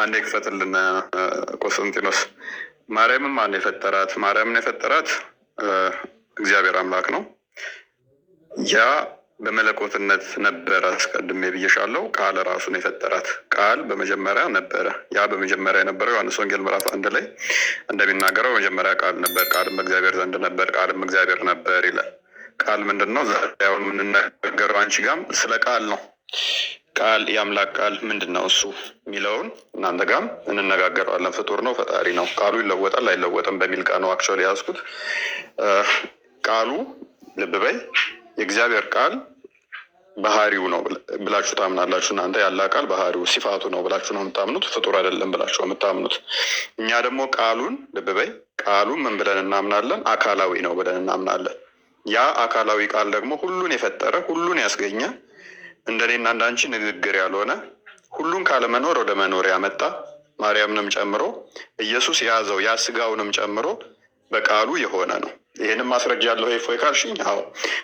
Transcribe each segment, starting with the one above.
አንድ ክፈትልን ቆስጠንጢኖስ። ማርያምን ማን የፈጠራት? ማርያምን የፈጠራት እግዚአብሔር አምላክ ነው። ያ በመለኮትነት ነበረ። አስቀድሜ ብዬሻለሁ። ቃል ራሱን የፈጠራት ቃል በመጀመሪያ ነበረ። ያ በመጀመሪያ የነበረው ዮሐንስ ወንጌል ምዕራፍ 1 ላይ እንደሚናገረው መጀመሪያ ቃል ነበር፣ ቃልም በእግዚአብሔር ዘንድ ነበር፣ ቃልም እግዚአብሔር ነበር ይላል። ቃል ምንድን ነው? ዛሬ አሁን የምንነጋገረው አንቺ ጋም ስለ ቃል ነው። ቃል የአምላክ ቃል ምንድን ነው እሱ የሚለውን እናንተ ጋም እንነጋገረዋለን። ፍጡር ነው፣ ፈጣሪ ነው። ቃሉ ይለወጣል አይለወጥም በሚል ቃል ነው አክቹዋሊ ያዝኩት። ቃሉ ልብ በይ የእግዚአብሔር ቃል ባህሪው ነው ብላችሁ ታምናላችሁ እናንተ። ያለ ቃል ባህሪው ሲፋቱ ነው ብላችሁ ነው የምታምኑት፣ ፍጡር አይደለም ብላችሁ የምታምኑት። እኛ ደግሞ ቃሉን ልብ በይ ቃሉን ምን ብለን እናምናለን? አካላዊ ነው ብለን እናምናለን። ያ አካላዊ ቃል ደግሞ ሁሉን የፈጠረ ሁሉን ያስገኘ እንደኔና እንዳንቺ ንግግር ያልሆነ ሁሉን ካለመኖር ወደ መኖር ያመጣ ማርያምንም ጨምሮ ኢየሱስ የያዘው ያ ስጋውንም ጨምሮ በቃሉ የሆነ ነው። ይህንም ማስረጃ ያለው ፎይ ካልሽኝ፣ አዎ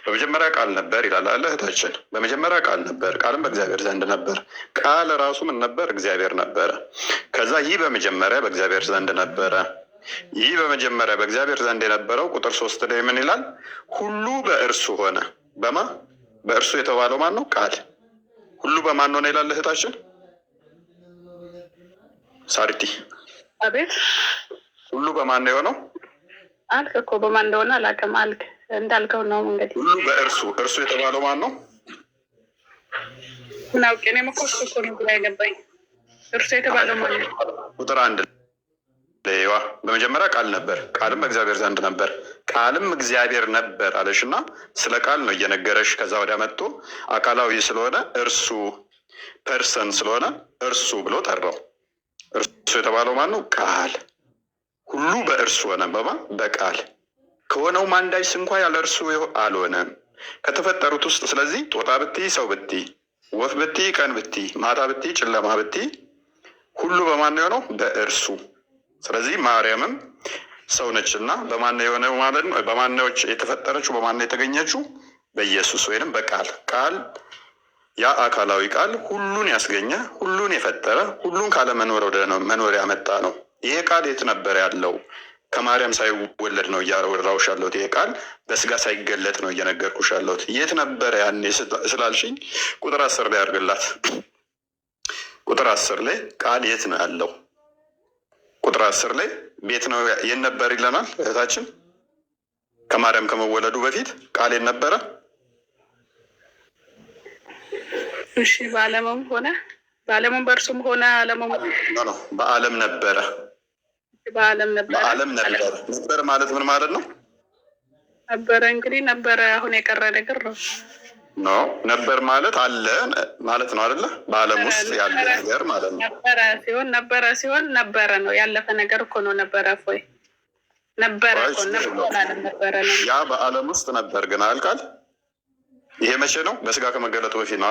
በመጀመሪያ ቃል ነበር ይላል አለ እህታችን። በመጀመሪያ ቃል ነበር፣ ቃልም በእግዚአብሔር ዘንድ ነበር። ቃል ራሱ ምን ነበር? እግዚአብሔር ነበረ። ከዛ ይህ በመጀመሪያ በእግዚአብሔር ዘንድ ነበረ። ይህ በመጀመሪያ በእግዚአብሔር ዘንድ የነበረው ቁጥር 3 ላይ ምን ይላል? ሁሉ በእርሱ ሆነ። በማ በእርሱ የተባለው ማን ነው? ቃል። ሁሉ በማን ሆነ ይላል እህታችን ሳሪቲ። አቤት። ሁሉ በማን ነው የሆነው? አልክ እኮ በማን እንደሆነ አላውቅም። አልክ እንዳልከው ነው እንግዲህ። ሁሉ በእርሱ እርሱ የተባለው ማን ነው? ምን አውቄ እኔም እኮ እሱ እኮ ነው ግራ የገባኝ። እርሱ የተባለው ማን ነው? ቁጥር 1 ሌዋ በመጀመሪያ ቃል ነበር፣ ቃልም በእግዚአብሔር ዘንድ ነበር፣ ቃልም እግዚአብሔር ነበር አለሽ እና ስለ ቃል ነው እየነገረሽ። ከዛ ወዲያ መጥቶ አካላዊ ስለሆነ እርሱ ፐርሰን ስለሆነ እርሱ ብሎ ጠራው። እርሱ የተባለው ማን ነው? ቃል። ሁሉ በእርሱ ሆነ። በማ በቃል ከሆነውም አንዳች እንኳ ያለ እርሱ አልሆነም ከተፈጠሩት ውስጥ። ስለዚህ ጦጣ ብትይ፣ ሰው ብትይ፣ ወፍ ብትይ፣ ቀን ብትይ፣ ማታ ብትይ፣ ጨለማ ብትይ ሁሉ በማን ነው የሆነው? በእርሱ። ስለዚህ ማርያምም ሰው ነች እና በማን የሆነው ማለት ነው? በማን ነው የተፈጠረችው? በማን ነው የተገኘችው? በኢየሱስ ወይንም በቃል። ቃል ያ አካላዊ ቃል ሁሉን ያስገኘ ሁሉን የፈጠረ ሁሉን ካለመኖር ወደ መኖር ያመጣ ነው። ይሄ ቃል የት ነበር ያለው? ከማርያም ሳይወለድ ነው እያወራሁሽ ያለሁት። ይሄ ቃል በስጋ ሳይገለጥ ነው እየነገርኩሽ ያለሁት። የት ነበረ ያኔ ስላልሽኝ ቁጥር 10 ላይ አድርግላት። ቁጥር 10 ላይ ቃል የት ነው ያለው? ቁጥር 10 ላይ ቤት ነው የት ነበር ይለናል እህታችን። ከማርያም ከመወለዱ በፊት ቃል የት ነበረ? እሺ በዓለምም ሆነ በዓለምም በእርሱም ሆነ ዓለምም ነው በዓለም ነበረ። በዓለም ነበረ። በዓለም ነበረ። ነበር ማለት ምን ማለት ነው? ነበረ እንግዲህ ነበረ አሁን የቀረ ነገር ነው። ኖ ነበር ማለት አለ ማለት ነው አይደለ? በዓለም ውስጥ ያለ ነገር ማለት ነው። ነበረ ሲሆን ነበረ ነው ያለፈ ነገር እኮ ነው። ነበረ ፎይ ነበረ እኮ ነበረ ነው። ያ በዓለም ውስጥ ነበር ግን አልቃል። ይሄ መቼ ነው? በስጋ ከመገለጡ በፊት ነው።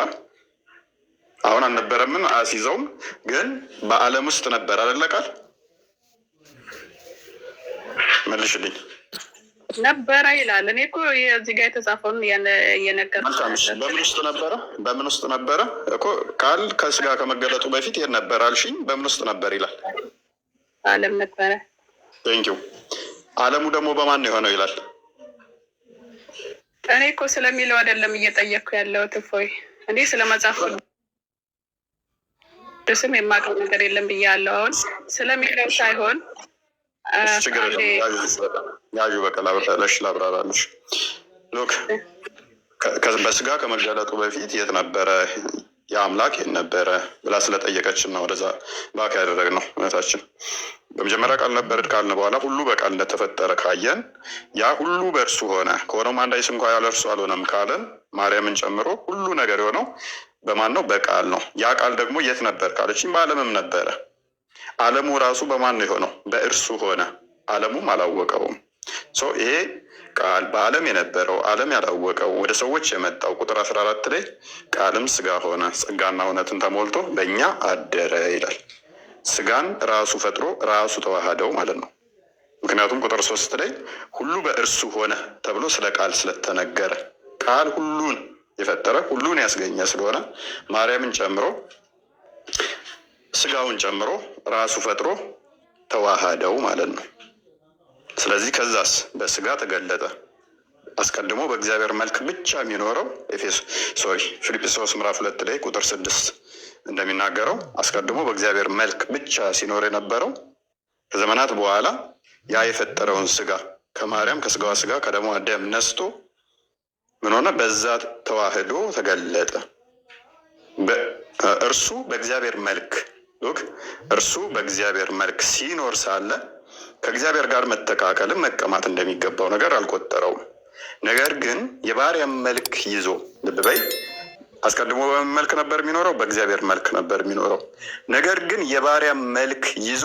አሁን አልነበረምን አስይዘውም ግን በዓለም ውስጥ ነበር አይደለ? ቃል መልሽልኝ። ነበረ ይላል። እኔ እኮ እዚህ ጋር የተጻፈውን እየነገርኩሽ። በምን ውስጥ ነበረ? በምን ውስጥ ነበረ እኮ ቃል ከስጋ ከመገለጡ በፊት የት ነበር አልሽኝ? በምን ውስጥ ነበር ይላል? ዓለም ነበረ። ቴንኪው። ዓለሙ ደግሞ በማን ነው የሆነው ይላል? እኔ እኮ ስለሚለው አይደለም እየጠየቅኩ ያለሁት እፎይ። እኔ ስለ መጽሐፍ ቅዱስም የማውቀው ነገር የለም ብያለሁ። አሁን ስለሚለው ሳይሆን ያዩ በቀላሽ ላብራራለሽ። ሎክ በስጋ ከመገለጡ በፊት የት ነበረ የአምላክ የት ነበረ ብላ ስለጠየቀችን ነው ወደዛ ባክ ያደረግነው እውነታችን። በመጀመሪያ ቃል ነበር ካልን በኋላ ሁሉ በቃል እንደተፈጠረ ካየን ያ ሁሉ በእርሱ ሆነ ከሆነውም አንዳች እንኳ ያለ እርሱ አልሆነም ካለን ማርያምን ጨምሮ ሁሉ ነገር የሆነው በማን ነው? በቃል ነው። ያ ቃል ደግሞ የት ነበር ካለችኝ በዓለምም ነበረ። ዓለሙ ራሱ በማን ነው የሆነው? በእርሱ ሆነ። ዓለሙም አላወቀውም። ይሄ ቃል በዓለም የነበረው ዓለም ያላወቀው ወደ ሰዎች የመጣው ቁጥር 14 ላይ ቃልም ስጋ ሆነ ጸጋና እውነትን ተሞልቶ በእኛ አደረ ይላል። ስጋን ራሱ ፈጥሮ ራሱ ተዋሃደው ማለት ነው። ምክንያቱም ቁጥር 3 ላይ ሁሉ በእርሱ ሆነ ተብሎ ስለ ቃል ስለተነገረ ቃል ሁሉን የፈጠረ ሁሉን ያስገኘ ስለሆነ ማርያምን ጨምሮ ስጋውን ጨምሮ ራሱ ፈጥሮ ተዋሃደው ማለት ነው። ስለዚህ ከዛስ በስጋ ተገለጠ። አስቀድሞ በእግዚአብሔር መልክ ብቻ የሚኖረው ፊልጵስዩስ ምዕራፍ 2 ላይ ቁጥር 6 እንደሚናገረው አስቀድሞ በእግዚአብሔር መልክ ብቻ ሲኖር የነበረው ከዘመናት በኋላ ያ የፈጠረውን ስጋ ከማርያም ከስጋዋ ስጋ ከደሟ ደም ነስቶ ምን ሆነ? በዛ ተዋህዶ ተገለጠ። እርሱ በእግዚአብሔር መልክ እርሱ በእግዚአብሔር መልክ ሲኖር ሳለ ከእግዚአብሔር ጋር መተካከልም መቀማት እንደሚገባው ነገር አልቆጠረውም። ነገር ግን የባሪያ መልክ ይዞ ልብ በይ፣ አስቀድሞ በምን መልክ ነበር የሚኖረው? በእግዚአብሔር መልክ ነበር የሚኖረው። ነገር ግን የባሪያ መልክ ይዞ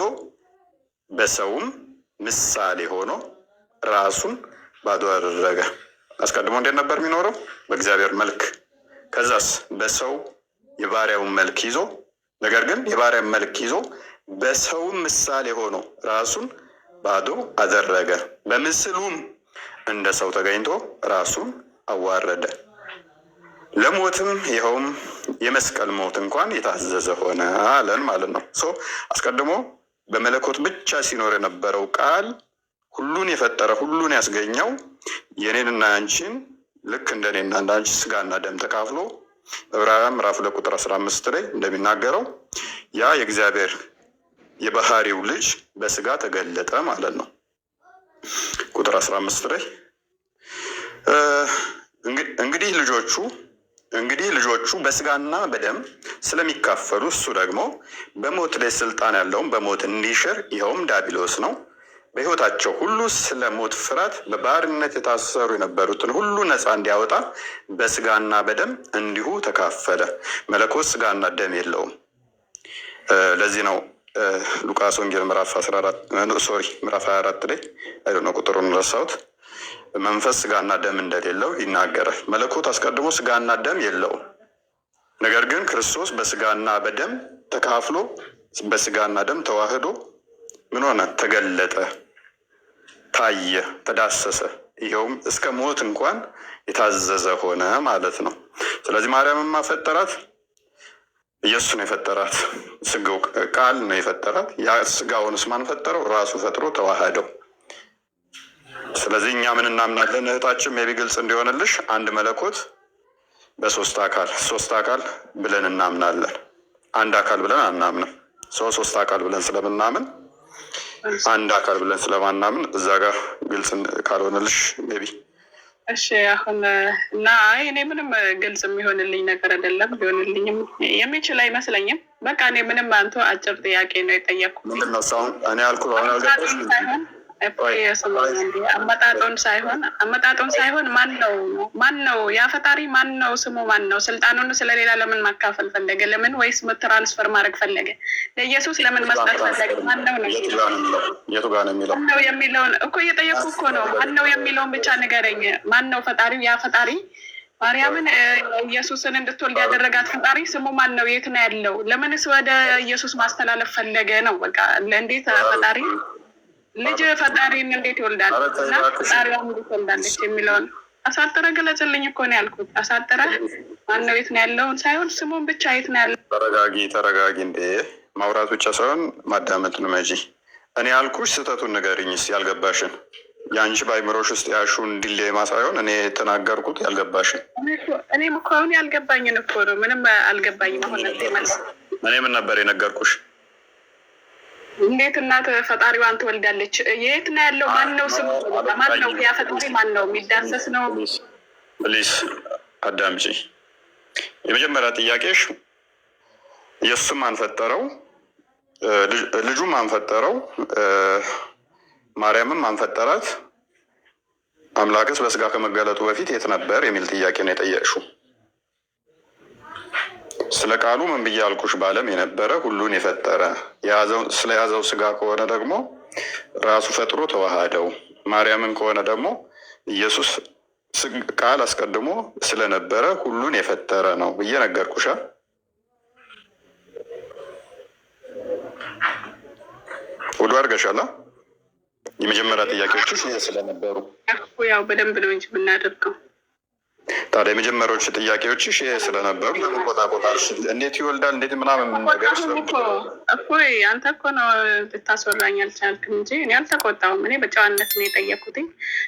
በሰውም ምሳሌ ሆኖ ራሱን ባዶ አደረገ። አስቀድሞ እንዴት ነበር የሚኖረው? በእግዚአብሔር መልክ። ከዛስ በሰው የባሪያውን መልክ ይዞ ነገር ግን የባሪያ መልክ ይዞ በሰውም ምሳሌ ሆኖ ራሱን ባዶ አደረገ። በምስሉም እንደ ሰው ተገኝቶ ራሱን አዋረደ፣ ለሞትም ይኸውም የመስቀል ሞት እንኳን የታዘዘ ሆነ አለን ማለት ነው። አስቀድሞ በመለኮት ብቻ ሲኖር የነበረው ቃል ሁሉን የፈጠረ ሁሉን ያስገኘው የኔንና ያንቺን ልክ እንደኔና እንዳንቺ ስጋና ደም ተካፍሎ ዕብራውያን ምዕራፍ 2 ቁጥር 15 ላይ እንደሚናገረው ያ የእግዚአብሔር የባህሪው ልጅ በስጋ ተገለጠ ማለት ነው። ቁጥር 15 ላይ እንግዲህ ልጆቹ በስጋና በደም ስለሚካፈሉ እሱ ደግሞ በሞት ላይ ስልጣን ያለውን በሞት እንዲሽር ይኸውም ዲያብሎስ ነው። በሕይወታቸው ሁሉ ስለ ሞት ፍርሃት በባርነት የታሰሩ የነበሩትን ሁሉ ነፃ እንዲያወጣ በስጋና በደም እንዲሁ ተካፈለ። መለኮት ስጋና ደም የለውም። ለዚህ ነው ሉቃስ ወንጌል ምዕራፍ 24 ላይ ቁጥሩን ረሳሁት፣ መንፈስ ስጋና ደም እንደሌለው ይናገራል። መለኮት አስቀድሞ ስጋና ደም የለውም። ነገር ግን ክርስቶስ በስጋና በደም ተካፍሎ በስጋና ደም ተዋህዶ ምን ሆነ? ተገለጠ፣ ታየ፣ ተዳሰሰ። ይኸውም እስከ ሞት እንኳን የታዘዘ ሆነ ማለት ነው። ስለዚህ ማርያምማ ፈጠራት፣ ኢየሱስ ነው የፈጠራት። ስጋው ቃል ነው የፈጠራት። ያ ስጋውንስ ማን ፈጠረው? ራሱ ፈጥሮ ተዋህደው። ስለዚህ እኛ ምን እናምናለን? እህታችን ሜቢ ግልጽ እንዲሆንልሽ አንድ መለኮት በሶስት አካል ብለን እናምናለን። አንድ አካል ብለን አናምንም። ሶስት አካል ብለን ስለምናምን አንድ አካል ብለን ስለማናምን እዛ ጋር ግልጽ ካልሆነልሽ ሜቢ እሺ። አሁን እና እኔ ምንም ግልጽ የሚሆንልኝ ነገር አይደለም፣ ሊሆንልኝም የሚችል አይመስለኝም። በቃ እኔ ምንም አንተ አጭር ጥያቄ ነው የጠየኩት። ምንድን ነው ሳሁን እኔ ያልኩ አመጣጡን ሳይሆን ማን ነው ያ ፈጣሪ? ማን ነው ስሙ? ማን ነው? ስልጣኑን ስለሌላ ለምን ማካፈል ፈለገ? ለምን? ወይስ ትራንስፈር ማድረግ ፈለገ? ለኢየሱስ ለምን መስጠት ፈለገ? ማን ነው? የቱ ጋር ነው የሚለው? ማን ነው የሚለውን እኮ እየጠየኩ እኮ ነው። ማን ነው የሚለውን ብቻ ንገረኝ። ማን ነው ፈጣሪው? ያ ፈጣሪ ማርያምን ኢየሱስን እንድትወልድ ያደረጋት ፈጣሪ ስሙ ማን ነው? የት ነው ያለው? ለምንስ ወደ ኢየሱስ ማስተላለፍ ፈለገ ነው? በቃ እንዴት ፈጣሪ ልጅ ፈጣሪን እንዴት ይወልዳል? እና ፈጣሪዋን እንዴት ትወልዳለች የሚለውን አሳጥረ ገለጽልኝ እኮ ነው ያልኩት። አሳጥረ ማን ነው የት ነው ያለውን ሳይሆን ስሙን ብቻ የት ነው ያለው? ተረጋጊ እንዴ! ማውራት ብቻ ሳይሆን ማዳመጥ ነው እንጂ። እኔ ያልኩሽ ስህተቱን ንገሪኝስ፣ ያልገባሽን የአንቺ ባይምሮሽ ውስጥ ያሹን ዲሌማ ሳይሆን እኔ የተናገርኩት ያልገባሽን። እኔም እኮ አሁን ያልገባኝን እኮ ነው። ምንም አልገባኝም። አሁን መልስ እኔ ምን ነበር የነገርኩሽ? እንዴት እናት ፈጣሪዋን ትወልዳለች? የት ነው ያለው? ማን ነው ስሙ? ማን ነው ያ ፈጣሪ? ማን ነው? የሚዳሰስ ነው? ፕሊስ አዳምጪ። የመጀመሪያ ጥያቄሽ ኢየሱስም ማን ፈጠረው? ልጁም ማን ፈጠረው? ማርያምም ማን ፈጠራት? አምላክስ በስጋ ከመገለጡ በፊት የት ነበር የሚል ጥያቄ ነው የጠየቅሽው። ስለ ቃሉ ምን ብዬ አልኩሽ? በዓለም የነበረ ሁሉን የፈጠረ ስለያዘው ስጋ ከሆነ ደግሞ ራሱ ፈጥሮ ተዋሃደው። ማርያምን ከሆነ ደግሞ ኢየሱስ ቃል አስቀድሞ ስለነበረ ሁሉን የፈጠረ ነው ብዬ ነገርኩሻ። ወደ አድርገሻላ። የመጀመሪያ ጥያቄዎች ይህ ስለነበሩ ያው በደንብ ነው እንጂ ብናደርገው ታዲያ የመጀመሪያዎቹ ጥያቄዎች ይሄ ስለነበሩ ለምን ቆጣቆጣልሽ? እንዴት ይወልዳል እንዴት ምናምን ነገር እኮይ አንተ እኮ ነው ልታስወራኝ አልቻልክም እንጂ እኔ አልተቆጣሁም። እኔ በጨዋነት ነው የጠየኩትኝ።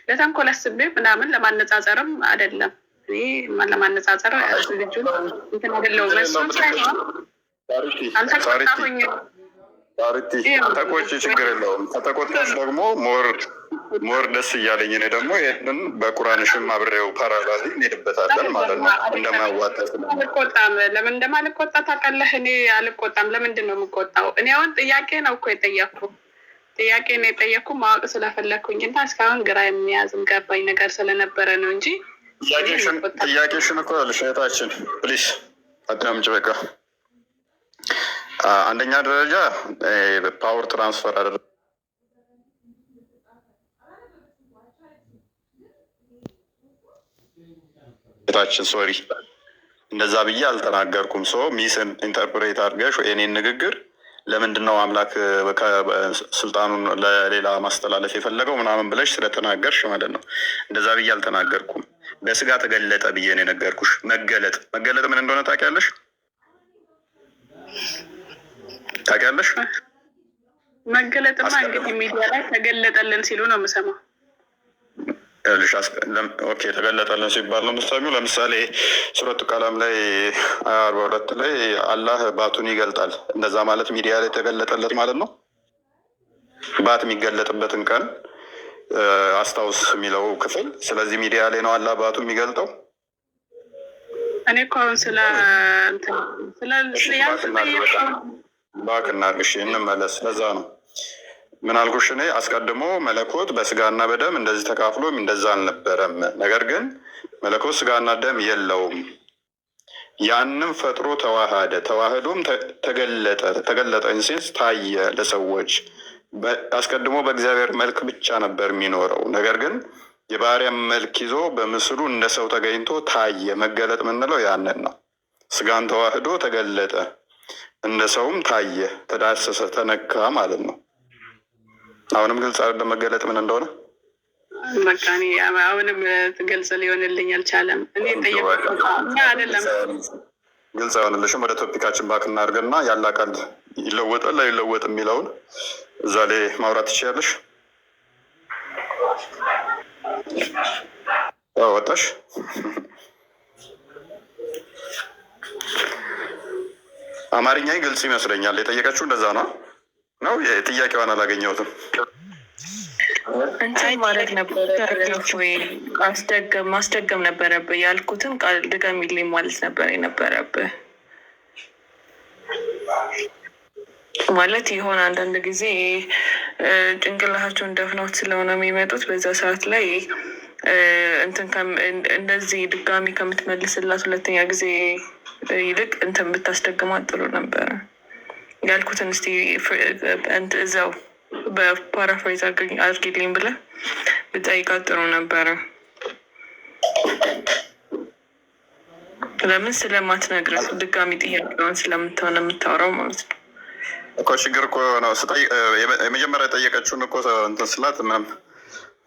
ለተንኮል አስቤ ምናምን ለማነጻጸርም አይደለም። እኔ ለማነጻጸር ልጁን እንትን አይደለሁም። እሱን ሳይሆን አልተቆጣሁኝ። ተቆጪ፣ ችግር የለውም። ከተቆጣሽ ደግሞ ሞር ደስ እያለኝ እኔ ደግሞ ይህንን በቁራንሽም አብሬው ፓራላዚ እንሄድበታለን ማለት ነው። እንደማያዋጣት አልቆጣም። ለምን እንደማልቆጣ ታውቃለህ? እኔ አልቆጣም። ለምንድን ነው የምቆጣው? እኔ አሁን ጥያቄ ነው እኮ ጥያቄ ነው የጠየኩ ማወቅ ስለፈለግኩኝ እና እስካሁን ግራ የሚያዝም ገባኝ ነገር ስለነበረ ነው እንጂ ጥያቄሽን እኮ ልሽታችን ፕሊስ አዳምጭ በቃ። አንደኛ ደረጃ ፓወር ትራንስፈር አደረ ታችን ሶሪ እንደዛ ብዬ አልተናገርኩም። ሶ ሚስ ኢንተርፕሬት አድርገሽ የኔን ንግግር ለምንድን ነው አምላክ ስልጣኑን ለሌላ ማስተላለፍ የፈለገው ምናምን ብለሽ ስለተናገርሽ ማለት ነው። እንደዛ ብዬ አልተናገርኩም። በስጋ ተገለጠ ብዬ ነው የነገርኩሽ። መገለጥ ምን እንደሆነ ታውቂያለሽ? መገለጥማ እንግዲህ ሚዲያ ላይ ተገለጠልን ሲሉ ነው የምሰማው። ኦኬ ተገለጠልን ሲባል ነው የምትሰሚው። ለምሳሌ ሱረቱ ቀለም ላይ 42 ላይ አላህ ባቱን ይገልጣል። እንደዛ ማለት ሚዲያ ላይ ተገለጠለት ማለት ነው። ባት የሚገለጥበትን ቀን አስታውስ የሚለው ክፍል። ስለዚህ ሚዲያ ላይ ነው አላህ ባቱ የሚገልጠው። እኔ እኮ አሁን ባክናርግሽ እንመለስ። ለዛ ነው ምን አልኩሽ? እኔ አስቀድሞ መለኮት በስጋና በደም እንደዚህ ተካፍሎም እንደዛ አልነበረም። ነገር ግን መለኮት ስጋና ደም የለውም። ያንም ፈጥሮ ተዋሃደ። ተዋህዶም ተገለጠ ኢንሴንስ ታየ ለሰዎች። አስቀድሞ በእግዚአብሔር መልክ ብቻ ነበር የሚኖረው። ነገር ግን የባህሪያም መልክ ይዞ በምስሉ እንደ ሰው ተገኝቶ ታየ። መገለጥ የምንለው ያንን ነው። ስጋን ተዋህዶ ተገለጠ፣ እንደ ሰውም ታየ፣ ተዳሰሰ፣ ተነካ ማለት ነው። አሁንም ግልጽ አይደለም መገለጥ ምን እንደሆነ? በቃ እኔ አሁንም ግልጽ ሊሆንልኝ አልቻለም። እኔ አይደለም ግልጽ አይሆንልሽም። ወደ ቶፒካችን ባክ እናድርግና ያለ አካል ይለወጣል አይለወጥ የሚለውን እዛ ላይ ማውራት ትችያለሽ። ወጣሽ? አማርኛ ግልጽ ይመስለኛል። የጠየቀችው እንደዛ ነው። ጥያቄዋን አላገኘሁትም። እንትን ማለት ነበረ ወይ ማስደገም ነበረብህ። ያልኩትን ቃል ድገሚልኝ ማለት ነበር የነበረብህ። ማለት የሆነ አንዳንድ ጊዜ ጭንቅላታቸውን ደፍነውት ስለሆነ የሚመጡት በዛ ሰዓት ላይ እንትን እንደዚህ ድጋሚ ከምትመልስላት ሁለተኛ ጊዜ ይልቅ እንትን ብታስደግማት ጥሩ ነበረ። ያልኩትን እስቲ እዛው በፓራፍሬዝ አድርጊልኝ ብለህ ብጠይቃት ጥሩ ነበረ። ለምን ስለማትነግረን ድጋሚ ጥያቄውን ስለምትሆነ የምታወራው ማለት ነው እኮ። ችግር እኮ ነው። የመጀመሪያ የጠየቀችውን እኮ እንትን ስላት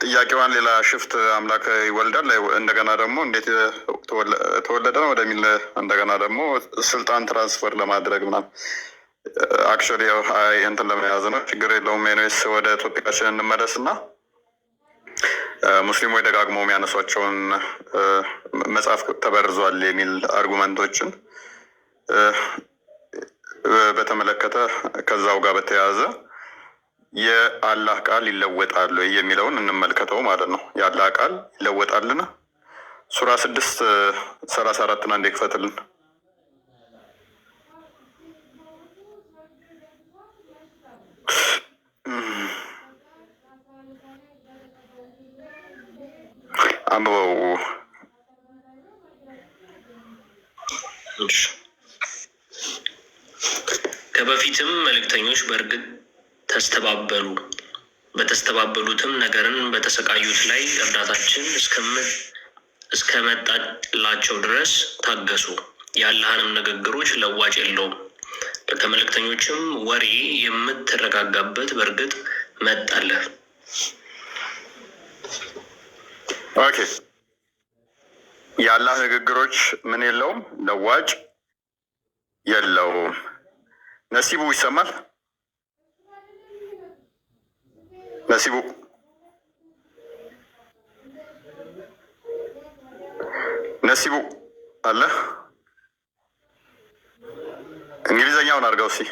ጥያቄዋን ሌላ ሽፍት አምላክ ይወልዳል እንደገና ደግሞ እንዴት ተወለደ ነው ወደሚል እንደገና ደግሞ ስልጣን ትራንስፈር ለማድረግ ምናምን አክቹዋሊ እንትን ለመያዝ ነው። ችግር የለውም። ኤኒዌይስ ወደ ቶፒካችን እንመለስ እና ሙስሊሞች ደጋግመው የሚያነሷቸውን መጽሐፍ ተበርዟል የሚል አርጉመንቶችን በተመለከተ ከዛው ጋር በተያያዘ የአላህ ቃል ይለወጣል የሚለውን እንመልከተው ማለት ነው። የአላህ ቃል ይለወጣልን? ሱራ 6:34 አንዴ ክፈትልን። አንብበው። ከበፊትም መልእክተኞች በእርግጥ ተስተባበሉ፣ በተስተባበሉትም ነገርን በተሰቃዩት ላይ እርዳታችን እስከመጣላቸው ድረስ ታገሱ። የአላህንም ንግግሮች ለዋጭ የለውም። ከመልእክተኞችም ወሬ የምትረጋጋበት በእርግጥ መጣለህ። ኦኬ የአላህ ንግግሮች ምን የለውም? ለዋጭ የለውም። ነሲቡ ይሰማል? ነሲቡ ነሲቡ አለ? እንግሊዘኛውን አድርገው እስኪ።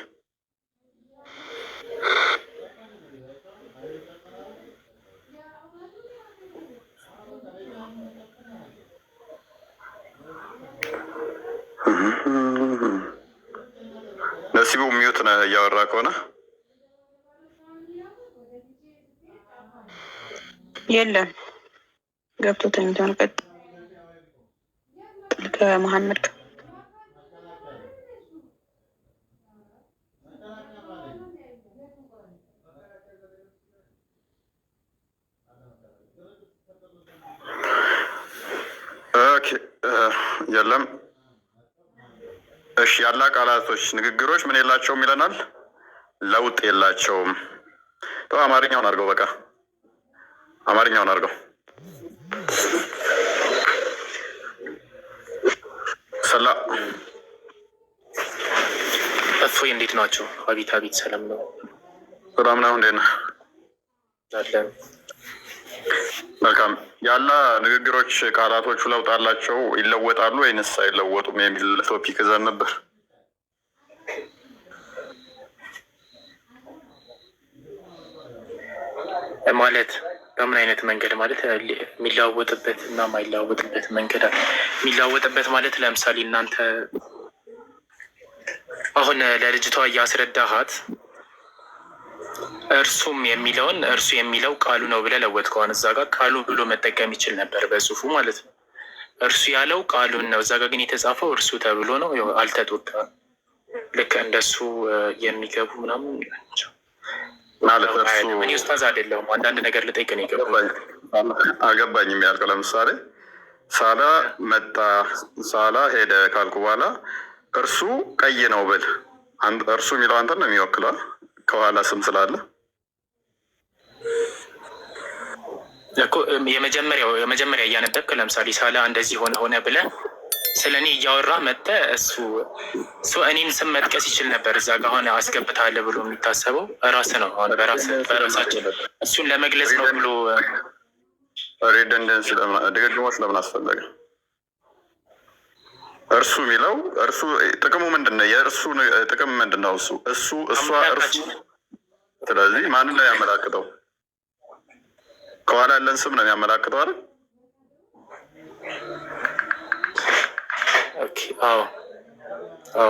ነሲቡ ሚዩት ነህ እያወራ ከሆነ። የለም ገብቶ ተኝቷል። ቀጥል ከመሐመድ ጋር የለም። እሺ ያላ ቃላቶች ንግግሮች ምን የላቸውም ይለናል? ለውጥ የላቸውም። አማርኛውን አድርገው፣ በቃ አማርኛውን አድርገው። ሰላ እፎይ እንዴት ናቸው? አቤት አቤት፣ ሰላም ነው። ሰላም ነው። እንዴት ነህ? አለን። መልካም። ያላ ንግግሮች ቃላቶቹ ለውጥ አላቸው ይለወጣሉ ወይንስ አይለወጡም የሚል ቶፒክ ይዘን ነበር። ማለት በምን አይነት መንገድ ማለት የሚለዋወጥበት እና የማይለዋወጥበት መንገድ አለ። የሚለዋወጥበት ማለት ለምሳሌ እናንተ አሁን ለልጅቷ እያስረዳሃት እርሱም የሚለውን እርሱ የሚለው ቃሉ ነው ብለህ ለወጥከው። አሁን እዛ ጋር ቃሉ ብሎ መጠቀም ይችል ነበር በጽሁፉ ማለት ነው። እርሱ ያለው ቃሉን ነው። እዛ ጋር ግን የተጻፈው እርሱ ተብሎ ነው። አልተጦጣም። ልክ እንደሱ የሚገቡ ምናምን ማለት እርሱ እኔ ኡስታዝ አይደለሁም። አንዳንድ ነገር ልጠይቅ ነው የገባኝ። አልገባኝም ያልከው ለምሳሌ ሳላ መጣ ሳላ ሄደ ካልኩ በኋላ እርሱ ቀይ ነው ብል እርሱ የሚለው አንተን ነው የሚወክለው ከኋላ ስም ስላለ እኮ የመጀመሪያ እያነበብክ ለምሳሌ ሳላ እንደዚህ ሆነ ብለህ ስለ እኔ እያወራ መጠ እሱ እኔን ስም መጥቀስ ይችል ነበር። እዛ ጋ አሁን አስገብታለህ ብሎ የሚታሰበው ራስ ነው። አሁን በራሳችን እሱን ለመግለጽ ነው ብሎ ሪደንደንሲ ድግግሞች ለምን አስፈለገ? እርሱ የሚለው እርሱ ጥቅሙ ምንድን ነው? የእርሱ ጥቅም ምንድን ነው? እሷ እርሱ። ስለዚህ ማንን ነው ያመላክተው? ከኋላ ያለን ስም ነው የሚያመላክተው አይደል?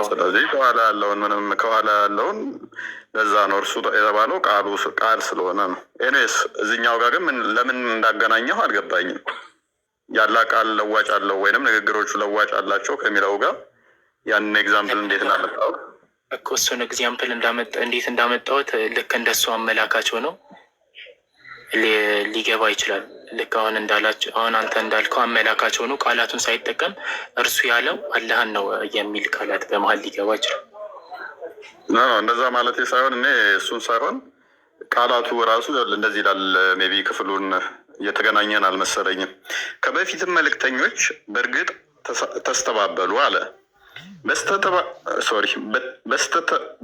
ስለዚህ ከኋላ ያለውን ለዛ ነው እርሱ የተባለው ቃል ስለሆነ ነው። ኤኒዌይስ እዚህኛው ጋር ግን ለምን እንዳገናኘው አልገባኝም። ያላ ቃል ለዋጭ አለው ወይንም ንግግሮቹ ለዋጭ አላቸው ከሚለው ጋር ያንን ኤግዛምፕል እንዴት እንዳመጣው እኮ እሱን ኤግዛምፕል እንዴት እንዳመጣሁት ልክ እንደሱ አመላካቸው ነው ሊገባ ይችላል። ልክ አሁን አንተ እንዳልከው አመላካቸው ነው። ቃላቱን ሳይጠቀም እርሱ ያለው አላህን ነው የሚል ቃላት በመሀል ሊገባ ይችላል። እንደዛ ማለት ሳይሆን እኔ እሱን ሳይሆን ቃላቱ ራሱ እንደዚህ ይላል። ሜቢ ክፍሉን እየተገናኘን አልመሰለኝም። ከበፊትም መልእክተኞች በእርግጥ ተስተባበሉ አለ።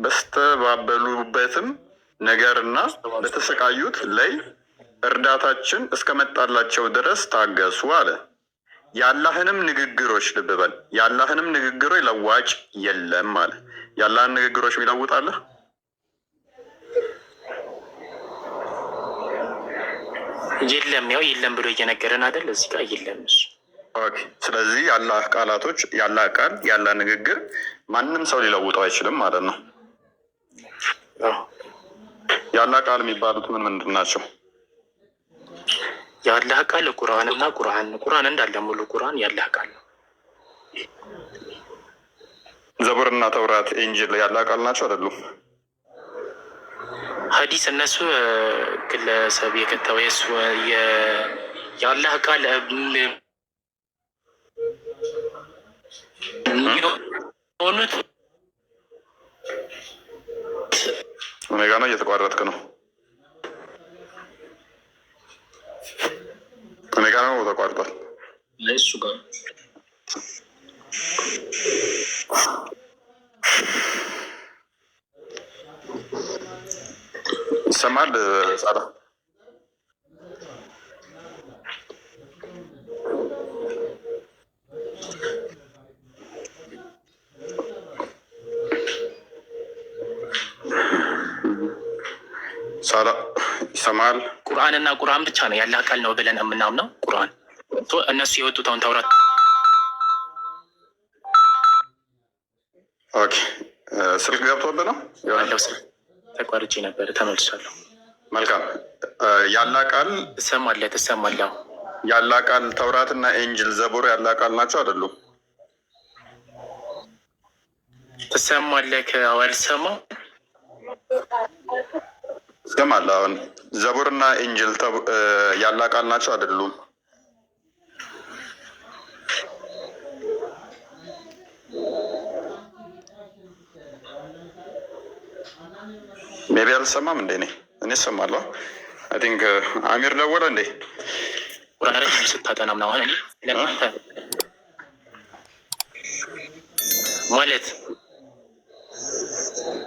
በስተባበሉበትም ነገርና በተሰቃዩት ላይ እርዳታችን እስከመጣላቸው ድረስ ታገሱ አለ። የአላህንም ንግግሮች ልብ በል፣ የአላህንም ንግግሮች ለዋጭ የለም አለ። የአላህን ንግግሮች የሚለውጣለህ የለም። ያው የለም ብሎ እየነገረን አይደል? እዚህ ጋር የለም እሱ። ኦኬ። ስለዚህ የአላህ ቃላቶች የአላህ ቃል የአላህ ንግግር ማንም ሰው ሊለውጠው አይችልም ማለት ነው። የአላህ ቃል የሚባሉት ምንድን ናቸው? የአላህ ቃል ቁርአንና ቁርአን እንዳለ ሙሉ ቁርአን የአላህ ቃል ነው። ዘቡርና ተውራት ኢንጂል የአላህ ቃል ናቸው አይደሉም? ሀዲስ እነሱ ግለሰብ የከተበ የሱ የአላህ ቃል ሆኑት። እኔ ጋ ነው እየተቋረጥክ ነው። እኔ ጋ ነው ተቋርጧል። እሱ ጋር ይሰማል ሳላ? ሳላ ይሰማል? ቁርአንና ቁርአን ብቻ ነው ያለ ቃል ነው ብለን የምናምነው። ቁርአን እነሱ የወጡት አሁን ተውራት። ኦኬ ስልክ ገብቶብህ ነው ያለው ስልክ ተቋርጬ ነበር፣ ተመልሻለሁ። መልካም ያላ ቃል ትሰማለህ? ያላ ቃል ተውራትና ኤንጅል ዘቡር ያላ ቃል ናቸው አይደሉም? ትሰማለህ? አልሰማም ትሰማለህ? አሁን ዘቡርና ኤንጅል ያላ ቃል ናቸው አይደሉም? ሜቢ አልሰማም እንዴ? እኔ እሰማለሁ። አይ ቲንክ አሚር ደወለ እንዴ? ቁርአን ስታጠና ምናምን እኔ ለማንተ ማለት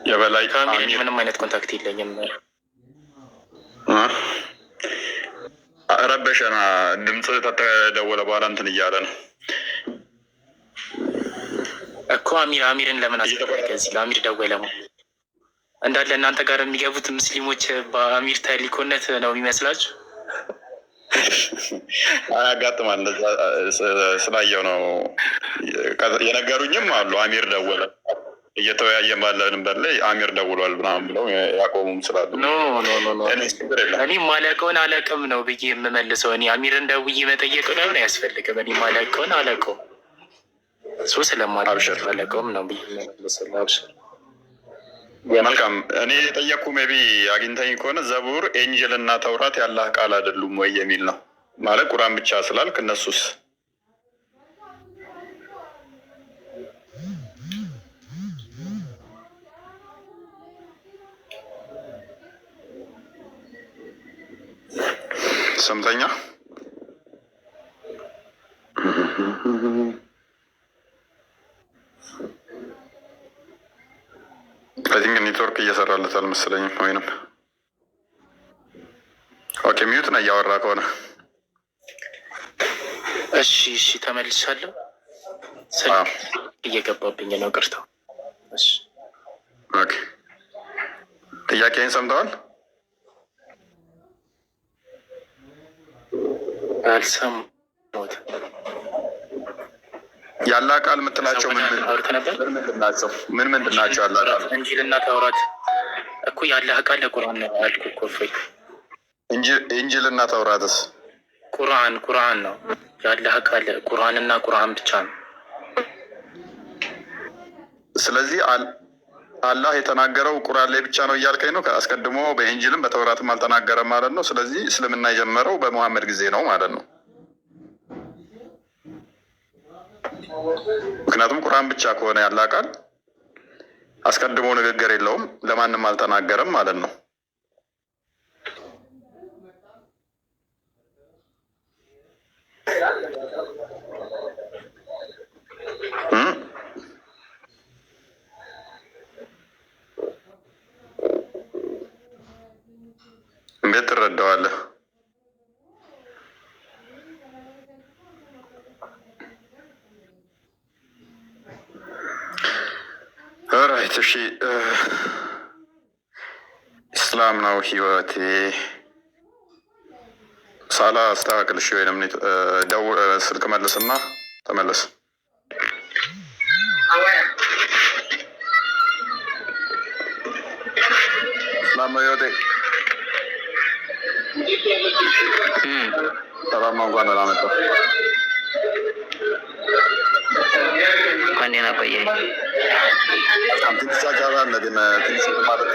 የበላይ ከአሚር ምንም አይነት ኮንታክት የለኝም። ረበሸና ድምፅ ተደወለ በኋላ እንትን እያለ ነው እኮ አሚርን ለምን አስፈለገ? እዚህ ለአሚር ደወለ እንዳለ እናንተ ጋር የሚገቡት ሙስሊሞች በአሚር ታሊኮነት ነው የሚመስላችሁ? አያጋጥማል። እንደዛ ስላየው ነው የነገሩኝም አሉ። አሚር ደወለ እየተወያየን ባለንበት ላይ አሚር ደውሏል ምናምን ብለው ያቆሙም ስላሉ ኖ እኔ ማለቀውን አላውቅም ነው ብዬ የምመልሰው። እኔ አሚርን ደውዬ መጠየቅ ነው አያስፈልግም። እኔ ማለቀውን አላውቀውም ስለማላውቀውም ነው ብዬ የምመልሰው። አብሽር መልካም። እኔ የጠየቅኩ ሜቢ አግኝተኝ ከሆነ ዘቡር ኤንጅል እና ተውራት ያላህ ቃል አይደሉም ወይ የሚል ነው። ማለት ቁርአን ብቻ ስላልክ እነሱስ? ሰምተኛ አይቲንክ ኔትወርክ እየሰራለት አልመሰለኝም። ወይንም ኦኬ ሚዩት ነው እያወራ ከሆነ እሺ ተመልሻለሁ። እየገባብኝ ነው ቅርታው። ኦኬ ጥያቄን ሰምተዋል? አልሰማሁትም። ያላ ቃል የምትላቸው ምን ምንድን ናቸው? ያላ ቃል እንጂልና ተውራት እኮ ያለ ቃል ለቁርአን ነው አልኩ እኮ። እፎይ እንጂልና ተውራትስ? ቁርአን ነው ያለ ቃል። ቁርአንና ቁርአን ብቻ ነው። ስለዚህ አላህ የተናገረው ቁርአን ላይ ብቻ ነው እያልከኝ ነው? አስቀድሞ በእንጂልም በተውራትም አልተናገረም ማለት ነው። ስለዚህ እስልምና የጀመረው በሙሐመድ ጊዜ ነው ማለት ነው። ምክንያቱም ቁርአን ብቻ ከሆነ ያላ ቃል አስቀድሞ ንግግር የለውም፣ ለማንም አልተናገረም ማለት ነው። እንዴት ትረዳዋለህ? ራይት እሺ። እስላም ነው ህይወቴ። ሳላ አስተካክል እሺ። ወይንም ስልክ መልስና ተመለስ። እስላም ነው ህይወቴ። ሰላም ነው። እንኳን ደህና መጣህ። እንኳን ደህና ቆየህ። ትንሽ ጫጫታ አለ ግን ትንሽ ማለት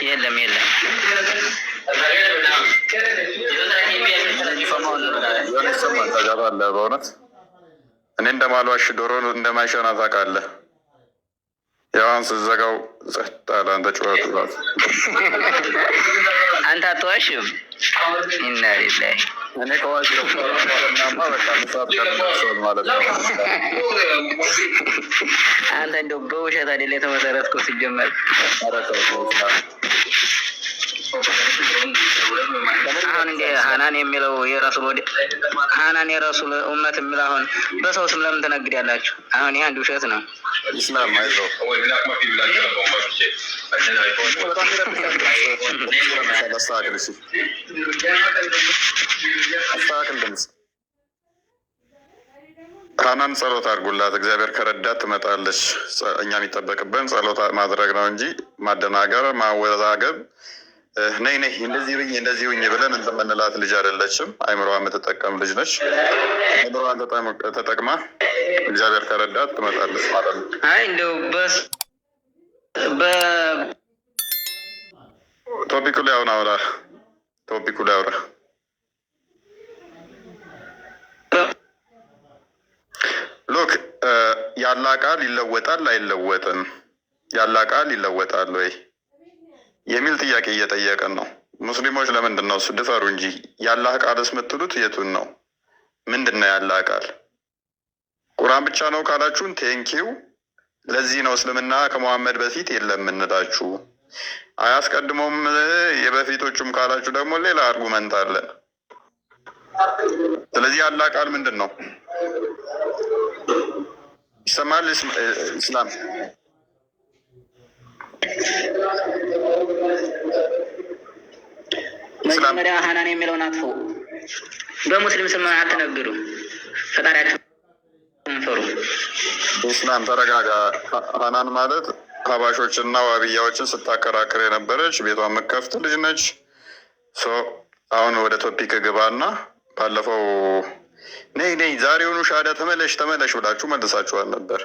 የለም ጫጫታ አለ በእውነት። እኔ እንደማልዋሽ ዶሮ እንደማይሸና ታውቃለህ። ያዋን ስዘጋው ጸጥ አለ። አንተ ጩኸቱ እራሱ አንተ አትዋሽም። ኢና ሊላሂ እኔ ከዋቸው ናማ በቃ ምሳብ ቀርሰል ማለት ነው። አንተ እንደው በውሸት አይደል የተመሰረትከው ሲጀመር። አሁን እንደ ሀናን የሚለው የረሱል ሀናን የረሱል ኡመት የሚል አሁን በሰው ስም ለምን ትነግዳላችሁ? አሁን ይህ አንድ ውሸት ነው። ኢስላም አይዞህ ሀናን ጸሎት አድርጉላት። እግዚአብሔር ከረዳት ትመጣለች። እኛ የሚጠበቅብን ጸሎት ማድረግ ነው እንጂ ማደናገር፣ ማወዛገብ ነይ ነይ እንደዚህ ሁኝ ብለን እንትን የምንላት ልጅ አይደለችም። አይምሮዋ የምትጠቀም ልጅ ነች። አይምሮዋን ተጠቅማ እግዚአብሔር ከረዳት ትመጣለች ማለት ነው። አይ እንደው ቶፒኩ ላይ አሁን አውራ ቶፒኩ ላይ አውራ። ሎክ ያላ ቃል ይለወጣል አይለወጥም? ያላ ቃል ይለወጣል ወይ የሚል ጥያቄ እየጠየቀን ነው። ሙስሊሞች ለምንድን ነው እሱ ድፈሩ እንጂ ያላህ ቃልስ የምትሉት የቱን ነው? ምንድን ነው ያላህ ቃል? ቁርአን ብቻ ነው ካላችሁን ቴንኪው። ለዚህ ነው እስልምና ከመሐመድ በፊት የለም የምንላችሁ። አያስቀድሞም የበፊቶቹም ካላችሁ ደግሞ ሌላ አርጉመንት አለን። ስለዚህ ያላህ ቃል ምንድን ነው? ይሰማል? ኢስላም መጀመሪያ ሀናን የሚለውን አጥፎ በሙስሊም ስም አትነግዱ፣ ፈጣሪያችሁን ፍሩ። ኢስላም ተረጋጋ። ሀናን ማለት ሀባሾችና ዋብያዎችን ስታከራክር የነበረች ቤቷን መከፍት ልጅ ነች። አሁን ወደ ቶፒክ ግባና ባለፈው ነይ ዛሬውኑ ሻዳ ተመለሽ ብላችሁ መልሳችኋል ነበር።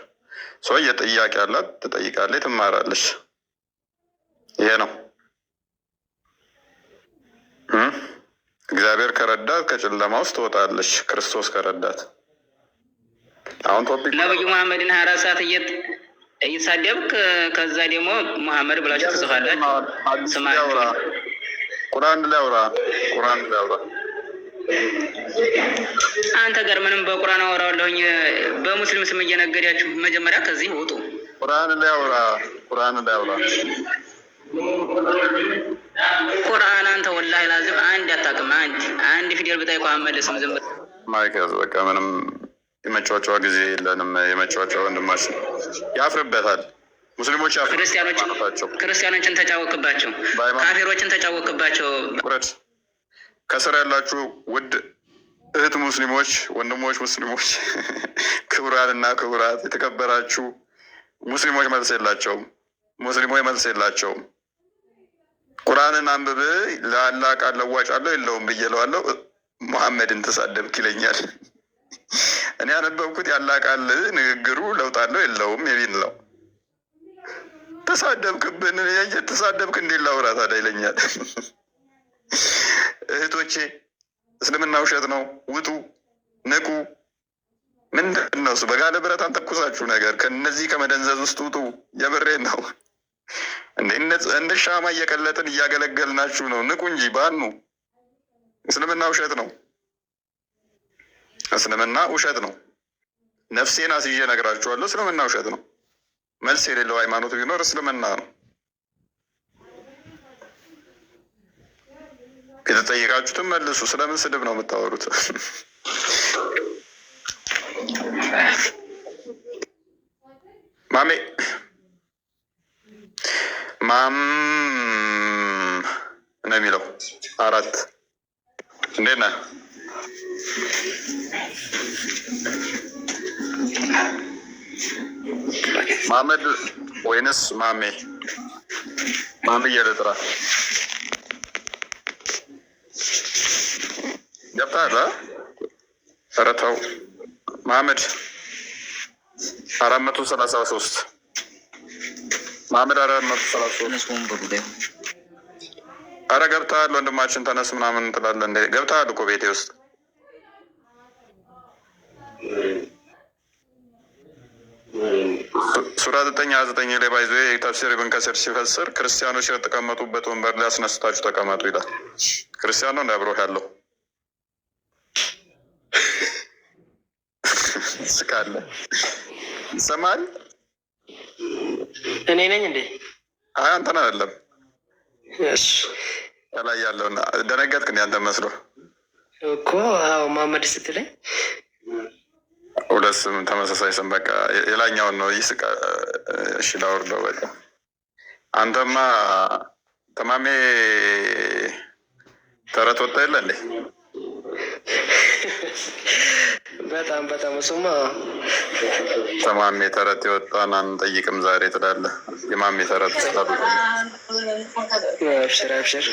የጥያቄ አላት፣ ትጠይቃለች፣ ትማራለች። ይሄ ነው እግዚአብሔር ከረዳት ከጨለማ ውስጥ ትወጣለች። ክርስቶስ ከረዳት አሁን ቶፒክ ነብዩ መሐመድን 24 ሰዓት እየተሳደብክ ከዛ ደግሞ መሐመድ ብላችሁ ትጽፋላችሁ። ስማችሁ ቁርአን ላይ አውራ። አንተ ጋር ምንም በቁርአን አወራለሁኝ በሙስሊም ስም እየነገዳችሁ መጀመሪያ ከዚህ ውጡ። ቁርአን ላይ አውራ። ቁርአን አንተ ወላሂ ላዚም አንድ አታውቅም። አንድ ፊደል ብጠይቀው አመለስም። ዝም ብለህ ማይከዝ በቃ ምንም የመጫወቻዋ ጊዜ የለንም። የመጫወቻ ወንድማችን ያፍርበታል። ሙስሊሞች ክርስቲያኖችን ተጫወቅባቸው፣ ካፊሮችን ተጫወቅባቸው። ቁረድ ከስር ያላችሁ ውድ እህት ሙስሊሞች፣ ወንድሞች ሙስሊሞች፣ ክቡራንና ክቡራት የተከበራችሁ ሙስሊሞች መልስ የላቸውም። ቁርአንን አንብብ ለአላህ ቃል ለዋጭ አለው የለውም ብዬ እለዋለሁ። መሐመድን ተሳደብክ ይለኛል። እኔ ያነበብኩት ያላህ ቃል ንግግሩ ለውጥ አለው የለውም የሚል ነው። ተሳደብክብን ተሳደብክ እንዴት ላውራ ታዲያ ይለኛል። እህቶቼ እስልምና ውሸት ነው፣ ውጡ፣ ንቁ። ምንድን ነው እሱ? በጋለ ብረት አንተኩሳችሁ ነገር ከነዚህ ከመደንዘዝ ውስጥ ውጡ። የብሬን ነው። እንደ ሻማ እየቀለጥን እያገለገልናችሁ ነው። ንቁ እንጂ ባኑ። እስልምና ውሸት ነው። ነፍሴን አስይዤ እነግራችኋለሁ። እስልምና ውሸት ነው። መልስ የሌለው ሃይማኖት ቢኖር እስልምና ነው። የተጠየቃችሁትን መልሱ። ስለምን ስድብ ነው የምታወሩት? ማሜ ማም ነው የሚለው 4 እንዴት ነህ? መሐመድ ወይንስ ማሜ? ማምዬ ልጥራ? ገብተሃል? ኧረ ተው መሐመድ 433 መሐመድ 433 ኧረ ገብተሃል ወንድማችን፣ ተነስ ምናምን ትላለህ እንዴ? ገብተሃል እኮ ቤቴ ውስጥ። ሱራ 9:29 ላይ ባይዞ ተፍሲር ኢብን ከሲር ሲፈስር ክርስቲያኖች የተቀመጡበት ወንበር ላይ አስነስታችሁ ተቀመጡ ይላል። ክርስቲያን ነው እንደ አብሮህ ያለው ትስቃለህ? ይሰማል? እኔ ነኝ እንዴ? አይ አንተን አይደለም። እሺ ከላይ ያለውና ደነገጥክ እንዴ? አንተ መስሎ እኮ አዎ፣ መሀመድ ስትለኝ ሁለት ስም ተመሳሳይ ስም። በቃ የላኛውን ነው ይስቃ። እሺ ላውርደው። በቃ አንተማ ተማሜ ተረት ወጣ የለ እንዴ? በጣም በጣም እሱማ ተማሜ ተረት የወጣን አንጠይቅም ዛሬ ትላለህ። የማሜ ተረት ስላሉ አብሽር አብሽር።